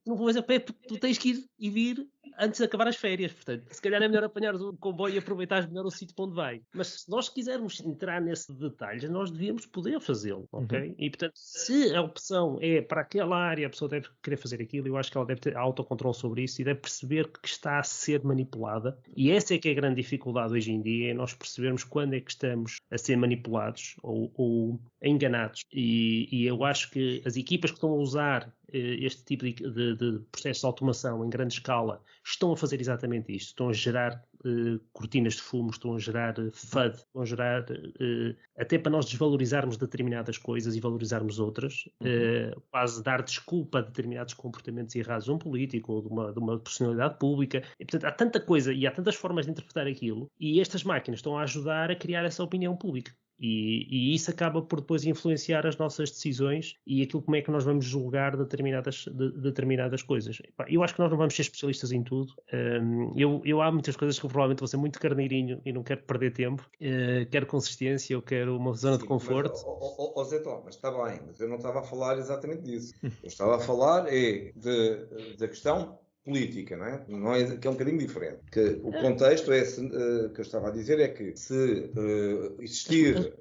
Não vou a pé porque tu tens que ir e vir antes de acabar as férias, portanto, se calhar é melhor apanhar o comboio e aproveitar melhor o sítio para onde vai. Mas se nós quisermos entrar nesse detalhe, nós devíamos poder fazê-lo, ok? E, portanto, se a opção é para aquela área, a pessoa deve querer fazer aquilo, eu acho que ela deve ter autocontrole sobre isso e deve perceber que está a ser manipulada. E essa é que é a grande dificuldade hoje em dia, é nós percebermos quando é que estamos a ser manipulados ou enganados. E eu acho que as equipas que estão a usar este tipo de processos de automação em grande escala estão a fazer exatamente isto. Estão a gerar cortinas de fumo, estão a gerar FUD, estão a gerar até para nós desvalorizarmos determinadas coisas e valorizarmos outras, quase dar desculpa a determinados comportamentos errados de um político ou de uma personalidade pública. E, portanto, há tanta coisa e há tantas formas de interpretar aquilo, e estas máquinas estão a ajudar a criar essa opinião pública. E isso acaba por depois influenciar as nossas decisões e aquilo como é que nós vamos julgar determinadas coisas. Eu acho que nós não vamos ser especialistas em tudo. Eu há muitas coisas que eu provavelmente vou ser muito carneirinho e não quero perder tempo. Quero consistência, eu quero uma zona de conforto. Mas, Zé Tom, mas está bem, mas eu não estava a falar exatamente disso. Eu estava a falar da questão política, não é? Não é que é um bocadinho diferente. Que o contexto é que eu estava a dizer é que se existir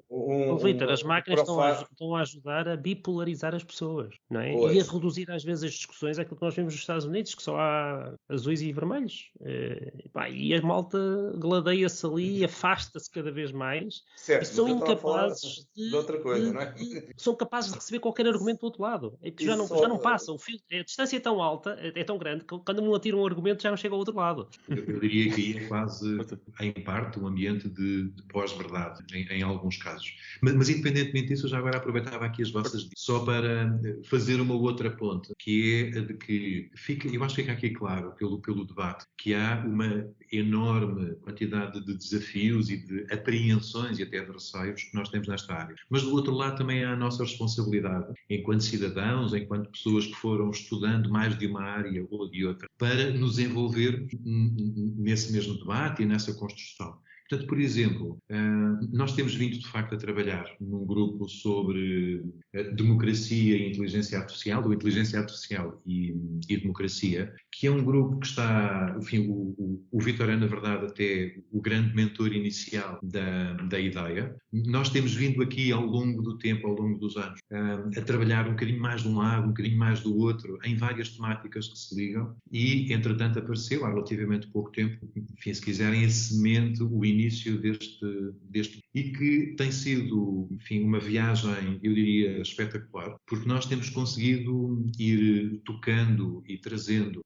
Vitor, as máquinas estão a ajudar a bipolarizar as pessoas, não é? Pois. E a reduzir às vezes as discussões àquilo que nós vemos nos Estados Unidos, que só há azuis e vermelhos. E a malta gladeia-se ali, afasta-se cada vez mais. Certo, e são mas eu estava a falar incapazes de outra coisa, não é? São capazes de receber qualquer argumento do outro lado. Já não passa. A distância é tão alta, é tão grande, que quando não atira um argumento já não chega ao outro lado. Eu diria que aí é quase, em parte, um ambiente de pós-verdade, em alguns casos. Mas independentemente disso, eu já agora aproveitava aqui as vossas dicas, só para fazer uma outra ponta, que é a de que eu acho que fica aqui claro, pelo debate, que há uma enorme quantidade de desafios e de apreensões e até de receios que nós temos nesta área. Mas do outro lado também há a nossa responsabilidade, enquanto cidadãos, enquanto pessoas que foram estudando mais de uma área ou de outra, para nos envolver nesse mesmo debate e nessa construção. Portanto, por exemplo, nós temos vindo de facto a trabalhar num grupo sobre democracia e inteligência artificial, ou inteligência artificial e democracia, que é um grupo que está, enfim, o Vítor é na verdade até o grande mentor inicial da ideia. Nós temos vindo aqui ao longo do tempo, ao longo dos anos, a trabalhar um bocadinho mais de um lado, um bocadinho mais do outro, em várias temáticas que se ligam e, entretanto, apareceu há relativamente pouco tempo, enfim, se quiserem, a semente, o início deste e que tem sido, enfim, uma viagem, eu diria, espetacular, porque nós temos conseguido ir tocando e trazendo,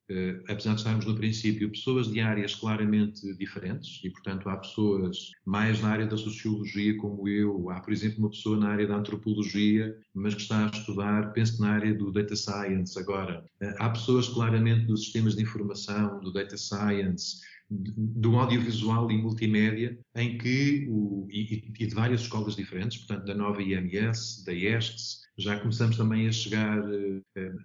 apesar de estarmos no princípio, pessoas de áreas claramente diferentes e, portanto, há pessoas mais na área da sociologia como eu, há, por exemplo, uma pessoa na área da antropologia, mas que está a estudar, penso que na área do data science agora. Há pessoas claramente dos sistemas de informação, do data science, do audiovisual e multimédia, em que, e de várias escolas diferentes, portanto, da nova IMS, da ESCS, já começamos também a chegar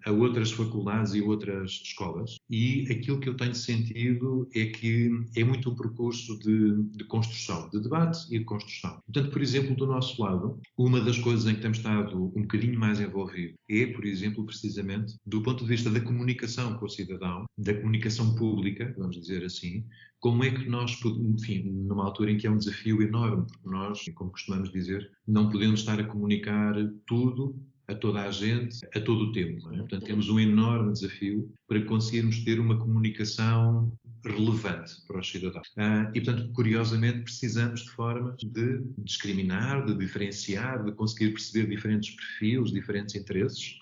a outras faculdades e outras escolas. E aquilo que eu tenho sentido é que é muito um percurso de construção, de debate e de construção. Portanto, por exemplo, do nosso lado, uma das coisas em que temos estado um bocadinho mais envolvido é, por exemplo, precisamente do ponto de vista da comunicação com o cidadão, da comunicação pública, vamos dizer assim, como é que nós, enfim, numa altura em que é um desafio enorme, porque nós, como costumamos dizer, não podemos estar a comunicar tudo a toda a gente, a todo o tempo. Não é? Portanto, temos um enorme desafio para conseguirmos ter uma comunicação relevante para os cidadãos. E, portanto, curiosamente, precisamos de formas de discriminar, de diferenciar, de conseguir perceber diferentes perfis, diferentes interesses.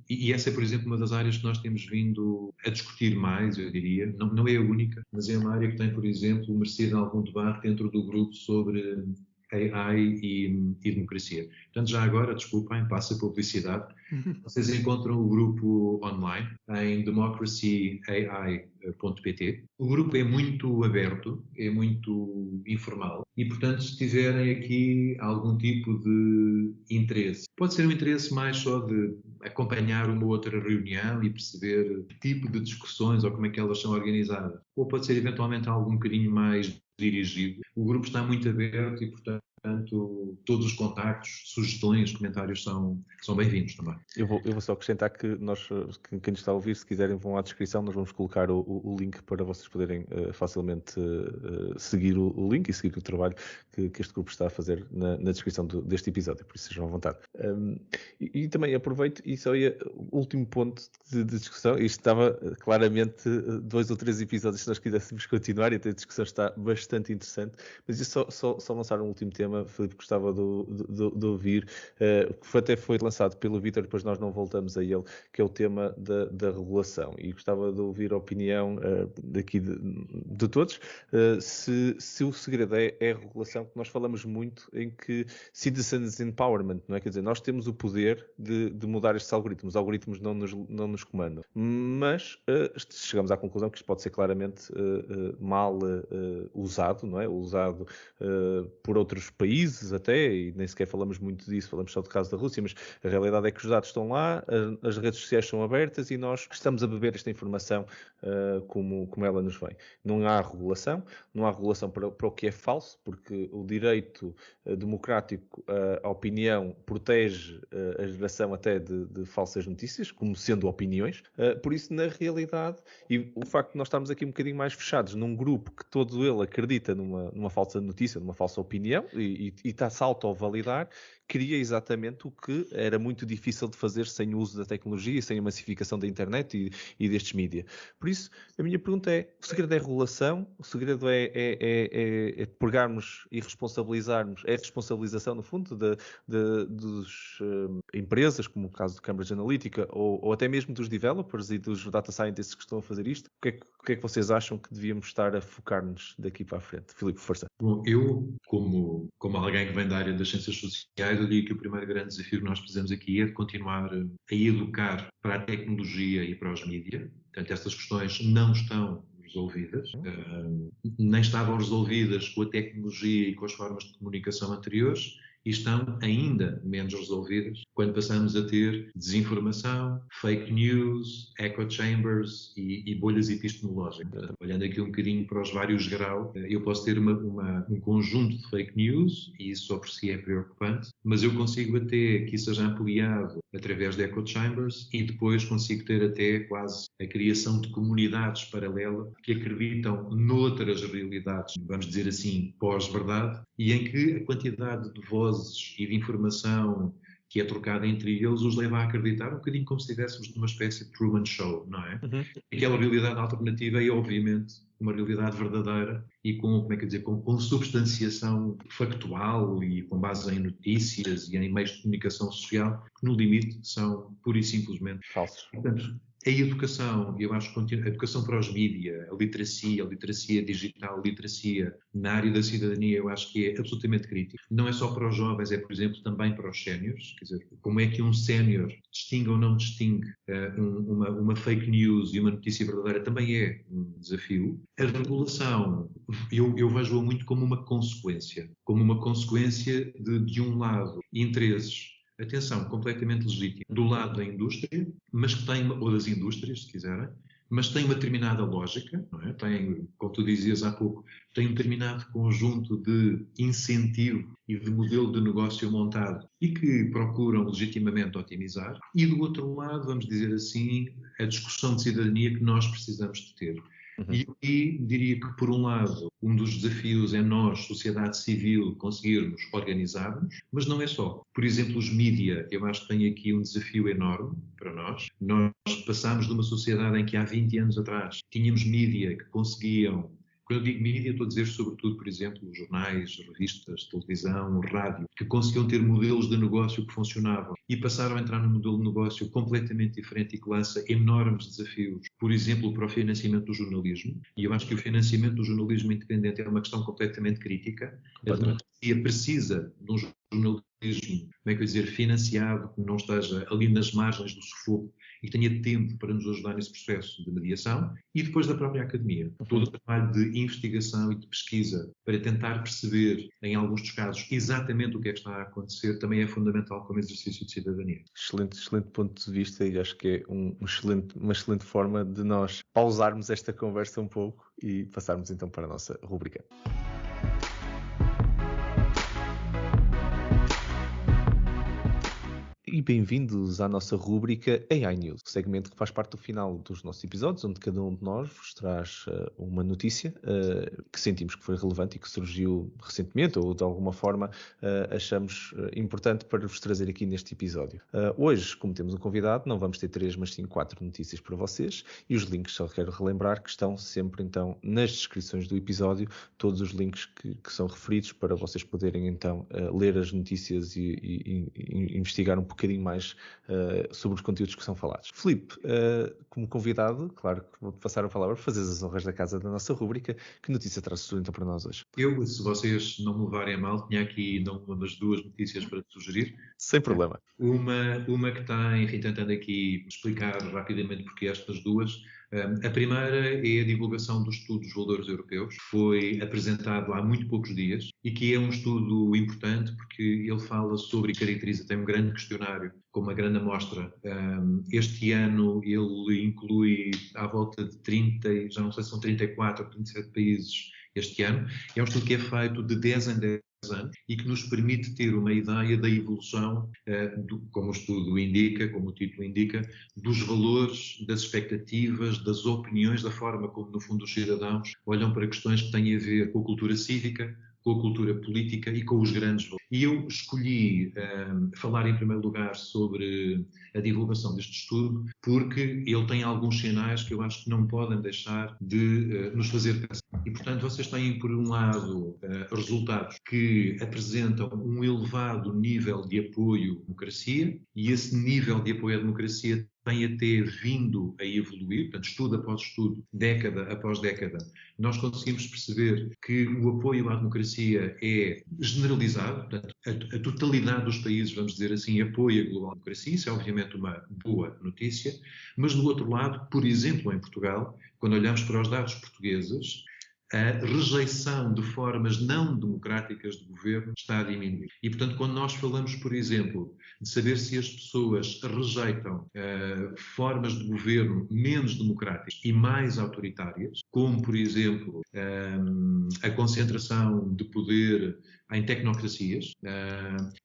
E essa é, por exemplo, uma das áreas que nós temos vindo a discutir mais, eu diria. Não é a única, mas é uma área que tem, por exemplo, merecido algum debate dentro do grupo sobre AI e democracia. Portanto, já agora, desculpem, passa a publicidade. Vocês encontram o grupo online em democracyai.pt. O grupo é muito aberto, é muito informal e, portanto, se tiverem aqui algum tipo de interesse, pode ser um interesse mais só de acompanhar uma outra reunião e perceber que tipo de discussões ou como é que elas são organizadas, ou pode ser eventualmente algo um bocadinho mais dirigido. O grupo está muito aberto e, portanto, portanto, todos os contactos, sugestões, comentários são bem-vindos também. Eu vou só acrescentar que quem nos está a ouvir, se quiserem, vão à descrição, nós vamos colocar o link para vocês poderem facilmente seguir o link e seguir o trabalho que este grupo está a fazer na descrição deste episódio, por isso sejam à vontade. E também aproveito e só ia, o último ponto de discussão, isto estava claramente 2 ou 3 episódios se nós quiséssemos continuar, e a discussão está bastante interessante, mas eu só lançar um último tema, Filipe, gostava de ouvir, que até foi lançado pelo Vítor, depois nós não voltamos a ele, que é o tema da regulação, e gostava de ouvir a opinião daqui de todos, se o segredo é a regulação, que nós falamos muito em que citizens empowerment, não é? Quer dizer, nós temos o poder de mudar estes algoritmos, os algoritmos não nos comandam, mas chegamos à conclusão que isto pode ser claramente mal usado, não é? Usado por outros países até, e nem sequer falamos muito disso, falamos só do caso da Rússia, mas a realidade é que os dados estão lá, as redes sociais são abertas e nós estamos a beber esta informação como ela nos vem. Não há regulação para o que é falso, porque o direito democrático à opinião protege a geração até de falsas notícias, como sendo opiniões. Por isso, na realidade, e o facto de nós estarmos aqui um bocadinho mais fechados num grupo que todo ele acredita numa falsa notícia, numa falsa opinião, e está-se a auto-validar, cria exatamente o que era muito difícil de fazer sem o uso da tecnologia, sem a massificação da internet e destes mídias. Por isso, a minha pergunta é, o segredo é regulação? O segredo é pegarmos e responsabilizarmos, é a responsabilização, no fundo, das empresas, como o caso do Cambridge Analytica, ou até mesmo dos developers e dos data scientists que estão a fazer isto? O que é que vocês acham que devíamos estar a focar-nos daqui para a frente? Filipe, força. Bom, eu, como alguém que vem da área das ciências sociais, eu diria que o primeiro grande desafio que nós fazemos aqui é de continuar a educar para a tecnologia e para os mídias. Portanto, estas questões não estão resolvidas, nem estavam resolvidas com a tecnologia e com as formas de comunicação anteriores, e estão ainda menos resolvidas quando passamos a ter desinformação, fake news, echo chambers e bolhas epistemológicas. Olhando aqui um bocadinho para os vários graus, eu posso ter um conjunto de fake news, e isso só por si é preocupante, mas eu consigo até que isso seja ampliado através de echo chambers, e depois consigo ter até quase a criação de comunidades paralelas que acreditam noutras realidades, vamos dizer assim, pós-verdade, e em que a quantidade de vozes e de informação que é trocada entre eles os leva a acreditar um bocadinho como se estivéssemos numa espécie de Truman Show, não é? Uhum. Aquela realidade alternativa é, obviamente, uma realidade verdadeira e com consubstanciação factual e com base em notícias e em meios de comunicação social que, no limite, são pura e simplesmente falsos. Portanto, a educação, eu acho que a educação para os mídias, a literacia digital, a literacia na área da cidadania, eu acho que é absolutamente crítico. Não é só para os jovens, é, por exemplo, também para os séniores. Quer dizer, como é que um sénior distingue ou não distingue uma fake news e uma notícia verdadeira também é um desafio. A regulação, eu vejo-a muito como uma consequência de um lado, interesses, atenção, completamente legítimo, do lado da indústria, mas que tem, ou das indústrias, se quiserem, mas tem uma determinada lógica, não é? Tem, como tu dizias há pouco, tem um determinado conjunto de incentivo e de modelo de negócio montado e que procuram legitimamente otimizar. E do outro lado, vamos dizer assim, a discussão de cidadania que nós precisamos de ter. E diria que, por um lado, um dos desafios é nós, sociedade civil, conseguirmos organizar-nos, mas não é só. Por exemplo, os mídia, eu acho que tem aqui um desafio enorme para nós. Nós passámos de uma sociedade em que há 20 anos atrás tínhamos mídia que conseguiam. Quando eu digo mídia, estou a dizer sobretudo, por exemplo, jornais, revistas, televisão, rádio, que conseguiam ter modelos de negócio que funcionavam e passaram a entrar num modelo de negócio completamente diferente e que lança enormes desafios, por exemplo, para o financiamento do jornalismo. E eu acho que o financiamento do jornalismo independente é uma questão completamente crítica. A democracia precisa de um jornalismo, financiado, que não esteja ali nas margens do sufoco e que tenha tempo para nos ajudar nesse processo de mediação, e depois da própria academia. Todo o trabalho de investigação e de pesquisa para tentar perceber, em alguns dos casos, exatamente o que é que está a acontecer, também é fundamental como exercício de cidadania. Excelente ponto de vista, e acho que é uma excelente forma de nós pausarmos esta conversa um pouco e passarmos então para a nossa rubrica. e bem-vindos à nossa rúbrica AI News, segmento que faz parte do final dos nossos episódios, onde cada um de nós vos traz uma notícia que sentimos que foi relevante e que surgiu recentemente ou de alguma forma achamos importante para vos trazer aqui neste episódio. Hoje, como temos um convidado, não vamos ter 3, mas sim 4 notícias para vocês e os links, só quero relembrar que estão sempre então nas descrições do episódio, todos os links que são referidos para vocês poderem então ler as notícias e investigar um bocadinho mais sobre os conteúdos que são falados. Filipe, como convidado, claro que vou-te passar a palavra para fazeres as honras da casa da nossa rúbrica. Que notícia trazes tu então para nós hoje? Eu, se vocês não me levarem a mal, tinha aqui não uma, mas 2 notícias para te sugerir. Sem problema. Uma que está, enfim, tentando aqui explicar rapidamente porque estas duas. A primeira é a divulgação do estudo dos valores europeus, que foi apresentado há muito poucos dias e que é um estudo importante porque ele fala sobre e caracteriza, tem um grande questionário com uma grande amostra. Este ano ele inclui à volta de 30, já não sei se são 34 ou 37 países este ano. É um estudo que é feito de 10 em 10 anos e que nos permite ter uma ideia da evolução, como o estudo indica, como o título indica, dos valores, das expectativas, das opiniões, da forma como, no fundo, os cidadãos olham para questões que têm a ver com a cultura cívica, com a cultura política e com os grandes valores. E eu escolhi falar em primeiro lugar sobre a divulgação deste estudo porque ele tem alguns sinais que eu acho que não podem deixar de nos fazer pensar. E, portanto, vocês têm, por um lado, resultados que apresentam um elevado nível de apoio à democracia e esse nível de apoio à democracia tem até vindo a evoluir, portanto, estudo após estudo, década após década, nós conseguimos perceber que o apoio à democracia é generalizado, portanto, a totalidade dos países, vamos dizer assim, apoia a global democracia, isso é obviamente uma boa notícia, mas do outro lado, por exemplo, em Portugal, quando olhamos para os dados portugueses, a rejeição de formas não democráticas de governo está a diminuir. E, portanto, quando nós falamos, por exemplo, de saber se as pessoas rejeitam formas de governo menos democráticas e mais autoritárias, como, por exemplo, a concentração de poder em tecnocracias,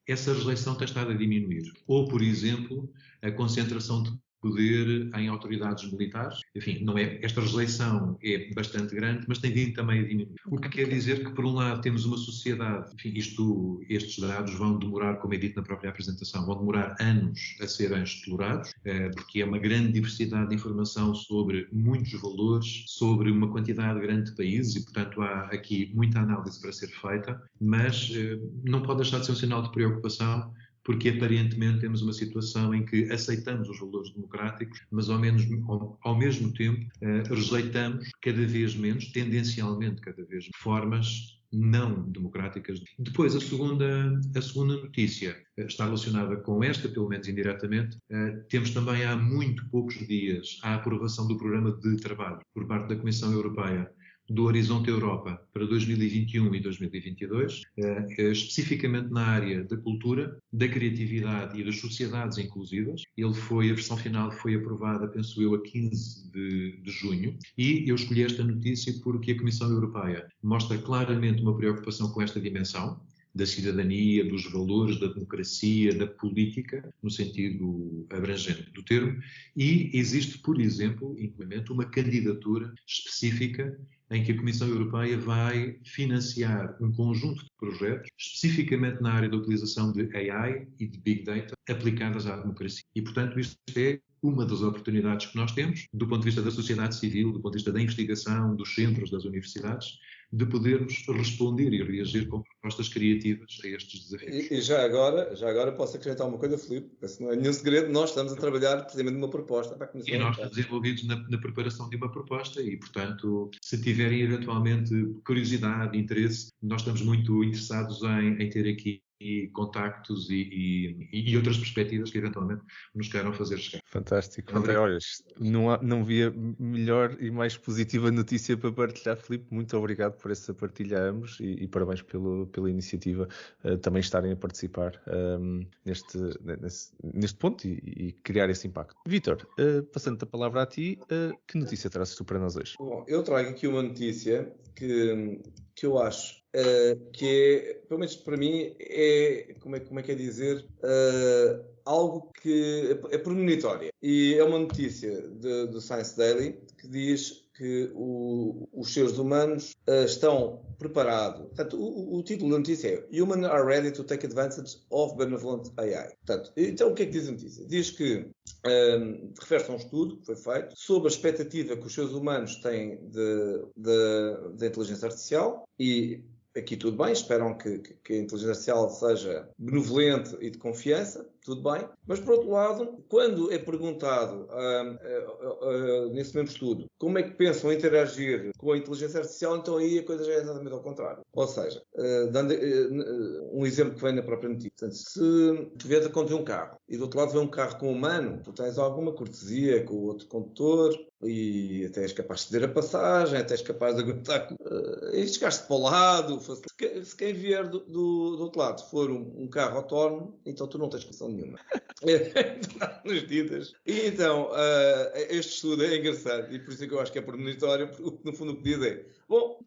essa rejeição tem estado a diminuir. Ou, por exemplo, a concentração de poder em autoridades militares. Enfim, esta rejeição é bastante grande, mas tem vindo também a diminuir. O que quer dizer que, por um lado, temos uma sociedade, enfim, estes dados vão demorar, como é dito na própria apresentação, vão demorar anos a serem explorados, porque é uma grande diversidade de informação sobre muitos valores, sobre uma quantidade grande de países e, portanto, há aqui muita análise para ser feita, mas não pode deixar de ser um sinal de preocupação porque aparentemente temos uma situação em que aceitamos os valores democráticos, mas ao mesmo tempo rejeitamos cada vez menos, tendencialmente cada vez menos, formas não democráticas. Depois, a segunda notícia está relacionada com esta, pelo menos indiretamente. Temos também há muito poucos dias a aprovação do programa de trabalho por parte da Comissão Europeia do Horizonte Europa para 2021 e 2022, especificamente na área da cultura, da criatividade e das sociedades inclusivas. A versão final foi aprovada, penso eu, a 15 de junho, e eu escolhi esta notícia porque a Comissão Europeia mostra claramente uma preocupação com esta dimensão da cidadania, dos valores, da democracia, da política, no sentido abrangente do termo, e existe, por exemplo, implementa uma candidatura específica em que a Comissão Europeia vai financiar um conjunto de projetos, especificamente na área da utilização de AI e de Big Data, aplicadas à democracia. E, portanto, isto é uma das oportunidades que nós temos, do ponto de vista da sociedade civil, do ponto de vista da investigação, dos centros, das universidades, de podermos responder e reagir com propostas criativas a estes desafios. E já agora posso acrescentar uma coisa, Filipe, se não é nenhum segredo, nós estamos a trabalhar precisamente numa proposta para a Comissão. E nós estamos envolvidos na preparação de uma proposta e, portanto, se tiverem eventualmente curiosidade, interesse, nós estamos muito interessados em ter aqui contactos e outras perspectivas que eventualmente nos queiram fazer chegar. Fantástico. André, olha, não via melhor e mais positiva notícia para partilhar, Filipe. Muito obrigado por essa partilha a ambos e parabéns pela iniciativa também estarem a participar neste ponto e criar esse impacto. Vítor, passando a palavra a ti, que notícia trazes tu para nós hoje? Bom, eu trago aqui uma notícia que eu acho que é, pelo menos para mim, como é que é dizer, algo que é premonitória. E é uma notícia do Science Daily que diz que os seres humanos estão preparados. Portanto, o título da notícia é Humans are ready to take advantage of benevolent AI. Portanto, então o que é que diz a notícia? Diz que refere-se a um estudo que foi feito sobre a expectativa que os seres humanos têm da inteligência artificial e aqui tudo bem, esperam que a inteligência artificial seja benevolente e de confiança, tudo bem. Mas, por outro lado, quando é perguntado nesse mesmo estudo como é que pensam interagir com a inteligência artificial, então aí a coisa já é exatamente ao contrário. Ou seja, dando um exemplo que vem na própria notícia. Portanto, se tu vês a conduzir um carro e do outro lado vê um carro com um humano, tu tens alguma cortesia com o outro condutor e até és capaz de ceder a passagem, até és capaz de aguentar e chegaste para o lado. Se quem vier do outro lado for um carro autónomo, então tu não tens questão nenhuma. Nas ditas. E então, este estudo é engraçado e por isso é que eu acho que é premonitório, porque no fundo o que diz é, bom,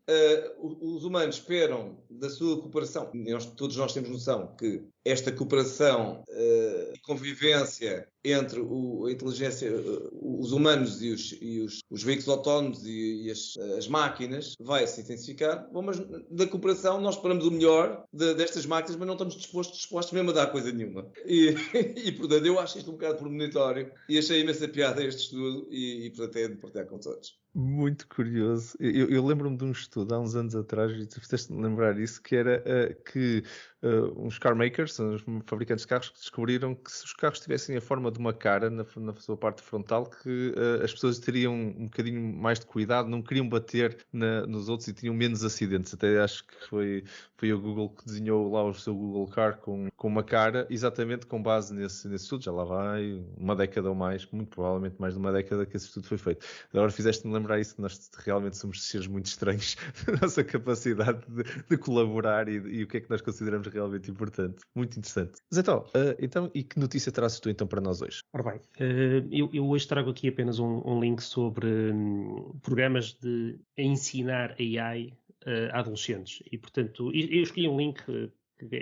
os humanos esperam da sua cooperação, todos nós temos noção que esta cooperação e convivência entre a inteligência, os humanos e os veículos autónomos e as máquinas vai se intensificar. Bom, mas da cooperação nós esperamos o melhor destas máquinas, mas não estamos dispostos mesmo a dar coisa nenhuma. E portanto, eu acho isto um bocado premonitório e achei imensa piada este estudo e portanto, é de partilhar com todos. Muito curioso. Eu lembro-me de um estudo há uns anos atrás, e tu fizeste-me lembrar isso, que era que uns car makers, uns fabricantes de carros, que descobriram que se os carros tivessem a forma de uma cara na sua parte frontal, que as pessoas teriam um bocadinho mais de cuidado, não queriam bater nos outros e tinham menos acidentes. Até acho que foi o Google que desenhou lá o seu Google Car com uma cara, exatamente com base nesse estudo. Já lá vai uma década ou mais, muito provavelmente mais de uma década que esse estudo foi feito. Agora fizeste-me lembrar isso, que nós realmente somos seres muito estranhos na nossa capacidade de colaborar e o que é que nós consideramos realmente importante. Muito interessante. Mas então, e que notícia trazes tu então para nós hoje? Ora bem, eu hoje trago aqui apenas um link sobre programas de ensinar AI a adolescentes. E, portanto, eu escolhi um link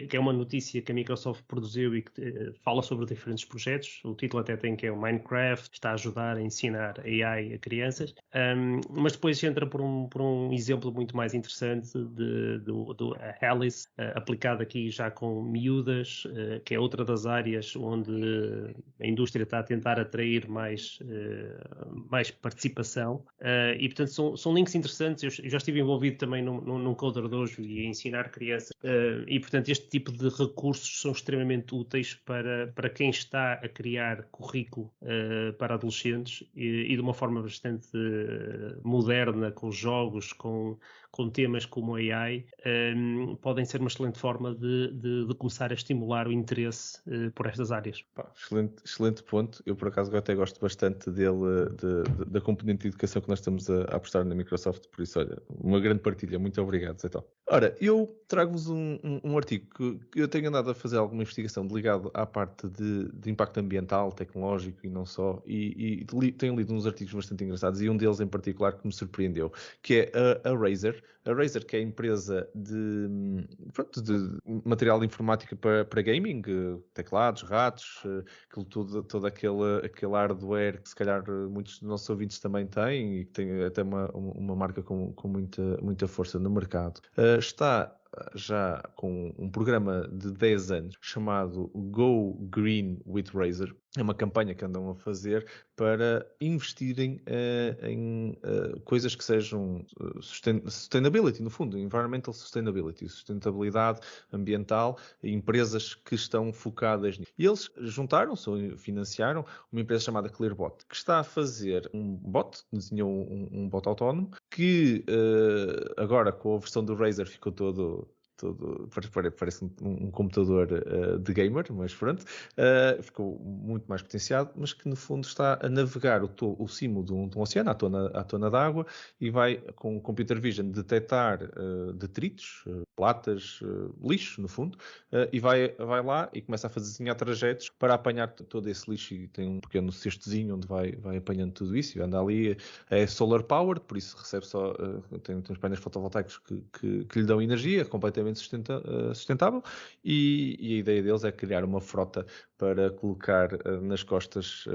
que é uma notícia que a Microsoft produziu e que fala sobre diferentes projetos. O título até tem que é o Minecraft, está a ajudar a ensinar AI a crianças, mas depois entra por um exemplo muito mais interessante do Alice, aplicado aqui já com miúdas, que é outra das áreas onde a indústria está a tentar atrair mais participação, e portanto são links interessantes. Eu já estive envolvido também num Coder Dojo e a ensinar crianças, e portanto este tipo de recursos são extremamente úteis para quem está a criar currículo para adolescentes e de uma forma bastante moderna, com jogos, com temas como AI, podem ser uma excelente forma de começar a estimular o interesse por estas áreas. Excelente ponto. Eu, por acaso, até gosto bastante dele, da componente de educação que nós estamos a apostar na Microsoft. Por isso, olha, uma grande partilha. Muito obrigado, Zé Tó. Ora, eu trago-vos um artigo que eu tenho andado a fazer alguma investigação ligado à parte de impacto ambiental, tecnológico e não só, e tenho lido uns artigos bastante engraçados, e um deles em particular que me surpreendeu, que é a Razer. A Razer, que é a empresa de material de informática para gaming, teclados, ratos, todo aquele hardware que se calhar muitos dos nossos ouvintes também têm, e que tem até uma marca com muita força no mercado. Está já com um programa de 10 anos chamado Go Green with Razer. É uma campanha que andam a fazer para investirem em coisas que sejam sustainability, no fundo, environmental sustainability, sustentabilidade ambiental, empresas que estão focadas nisso. E eles financiaram uma empresa chamada Clearbot, que está a fazer um bot, desenhou um bot autónomo, que agora com a versão do Razer ficou todo parece um computador de gamer, mas pronto, ficou muito mais potenciado, mas que no fundo está a navegar o cimo de um oceano à tona d'água e vai com computer vision detectar detritos, platas, lixo no fundo, e vai lá e começa a desenhar trajetos para apanhar todo esse lixo, e tem um pequeno cestozinho onde vai apanhando tudo isso e anda ali. É solar powered, por isso recebe só tem uns painéis fotovoltaicos que lhe dão energia completamente completamente sustentável, e a ideia deles é criar uma frota para colocar nas costas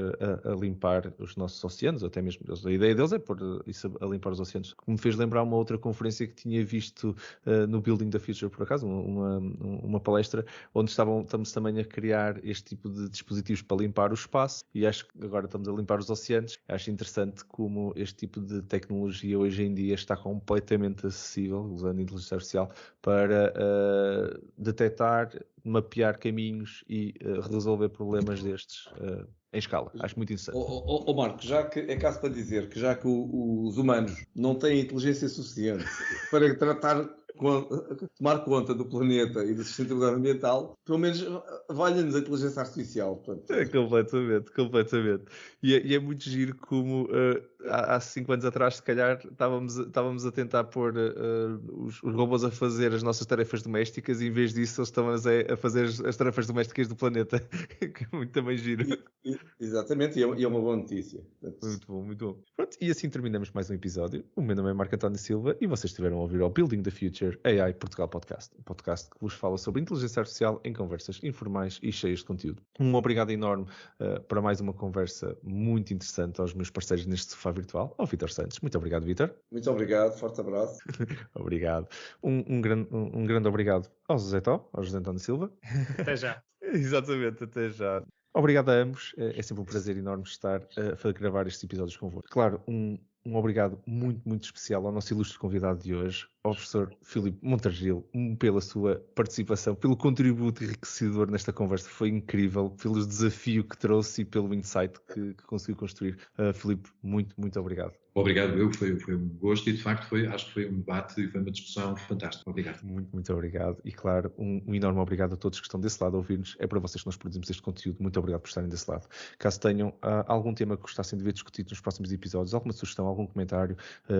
a limpar os nossos oceanos, até mesmo a ideia deles é pôr isso a limpar os oceanos, que me fez lembrar uma outra conferência que tinha visto no Building the Future, por acaso, uma palestra onde estamos também a criar este tipo de dispositivos para limpar o espaço, e acho que agora estamos a limpar os oceanos. Acho interessante como este tipo de tecnologia hoje em dia está completamente acessível, usando a inteligência artificial, para detectar, mapear caminhos e resolver problemas destes em escala. Acho muito interessante. Marco, já que é caso para dizer que já que os humanos não têm inteligência suficiente para tomar conta do planeta e da sustentabilidade ambiental, pelo menos valha-nos a inteligência artificial. Portanto. Completamente. E é muito giro como há 5 anos atrás, se calhar, estávamos a tentar pôr os robôs a fazer as nossas tarefas domésticas, e em vez disso eles estão a fazer as tarefas domésticas do planeta. Que é muito também giro. Exatamente, e é uma boa notícia. Muito bom, muito bom. Pronto, e assim terminamos mais um episódio. O meu nome é Marco António Silva e vocês estiveram a ouvir ao Building the Future AI Portugal Podcast, um podcast que vos fala sobre inteligência artificial em conversas informais e cheias de conteúdo. Um obrigado enorme para mais uma conversa muito interessante aos meus parceiros neste sofá virtual, ao Vítor Santos. Muito obrigado, Vítor. Muito obrigado, forte abraço. Obrigado. Um grande obrigado ao José Tó, ao José António Silva. Até já. Exatamente, até já. Obrigado a ambos, é sempre um prazer enorme estar a gravar estes episódios convosco. Claro, um obrigado muito, muito especial ao nosso ilustre convidado de hoje, ao professor Filipe Montargil, pela sua participação, pelo contributo enriquecedor nesta conversa. Foi incrível, pelo desafio que trouxe e pelo insight que conseguiu construir. Filipe, muito, muito obrigado. Obrigado, foi um gosto e, de facto, acho que foi um debate e foi uma discussão fantástica. Obrigado. Muito, muito obrigado. E, claro, um enorme obrigado a todos que estão desse lado a ouvir-nos. É para vocês que nós produzimos este conteúdo. Muito obrigado por estarem desse lado. Caso tenham algum tema que gostassem de ver discutido nos próximos episódios, alguma sugestão, algum comentário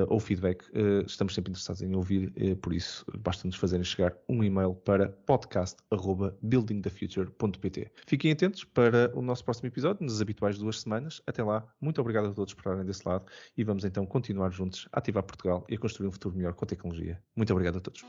ou feedback, estamos sempre interessados em ouvir. Por isso, basta-nos fazerem chegar um e-mail para podcast@buildingthefuture.pt. Fiquem atentos para o nosso próximo episódio, nas habituais 2 semanas. Até lá, muito obrigado a todos por estarem desse lado e vamos então continuar juntos a ativar Portugal e a construir um futuro melhor com a tecnologia. Muito obrigado a todos.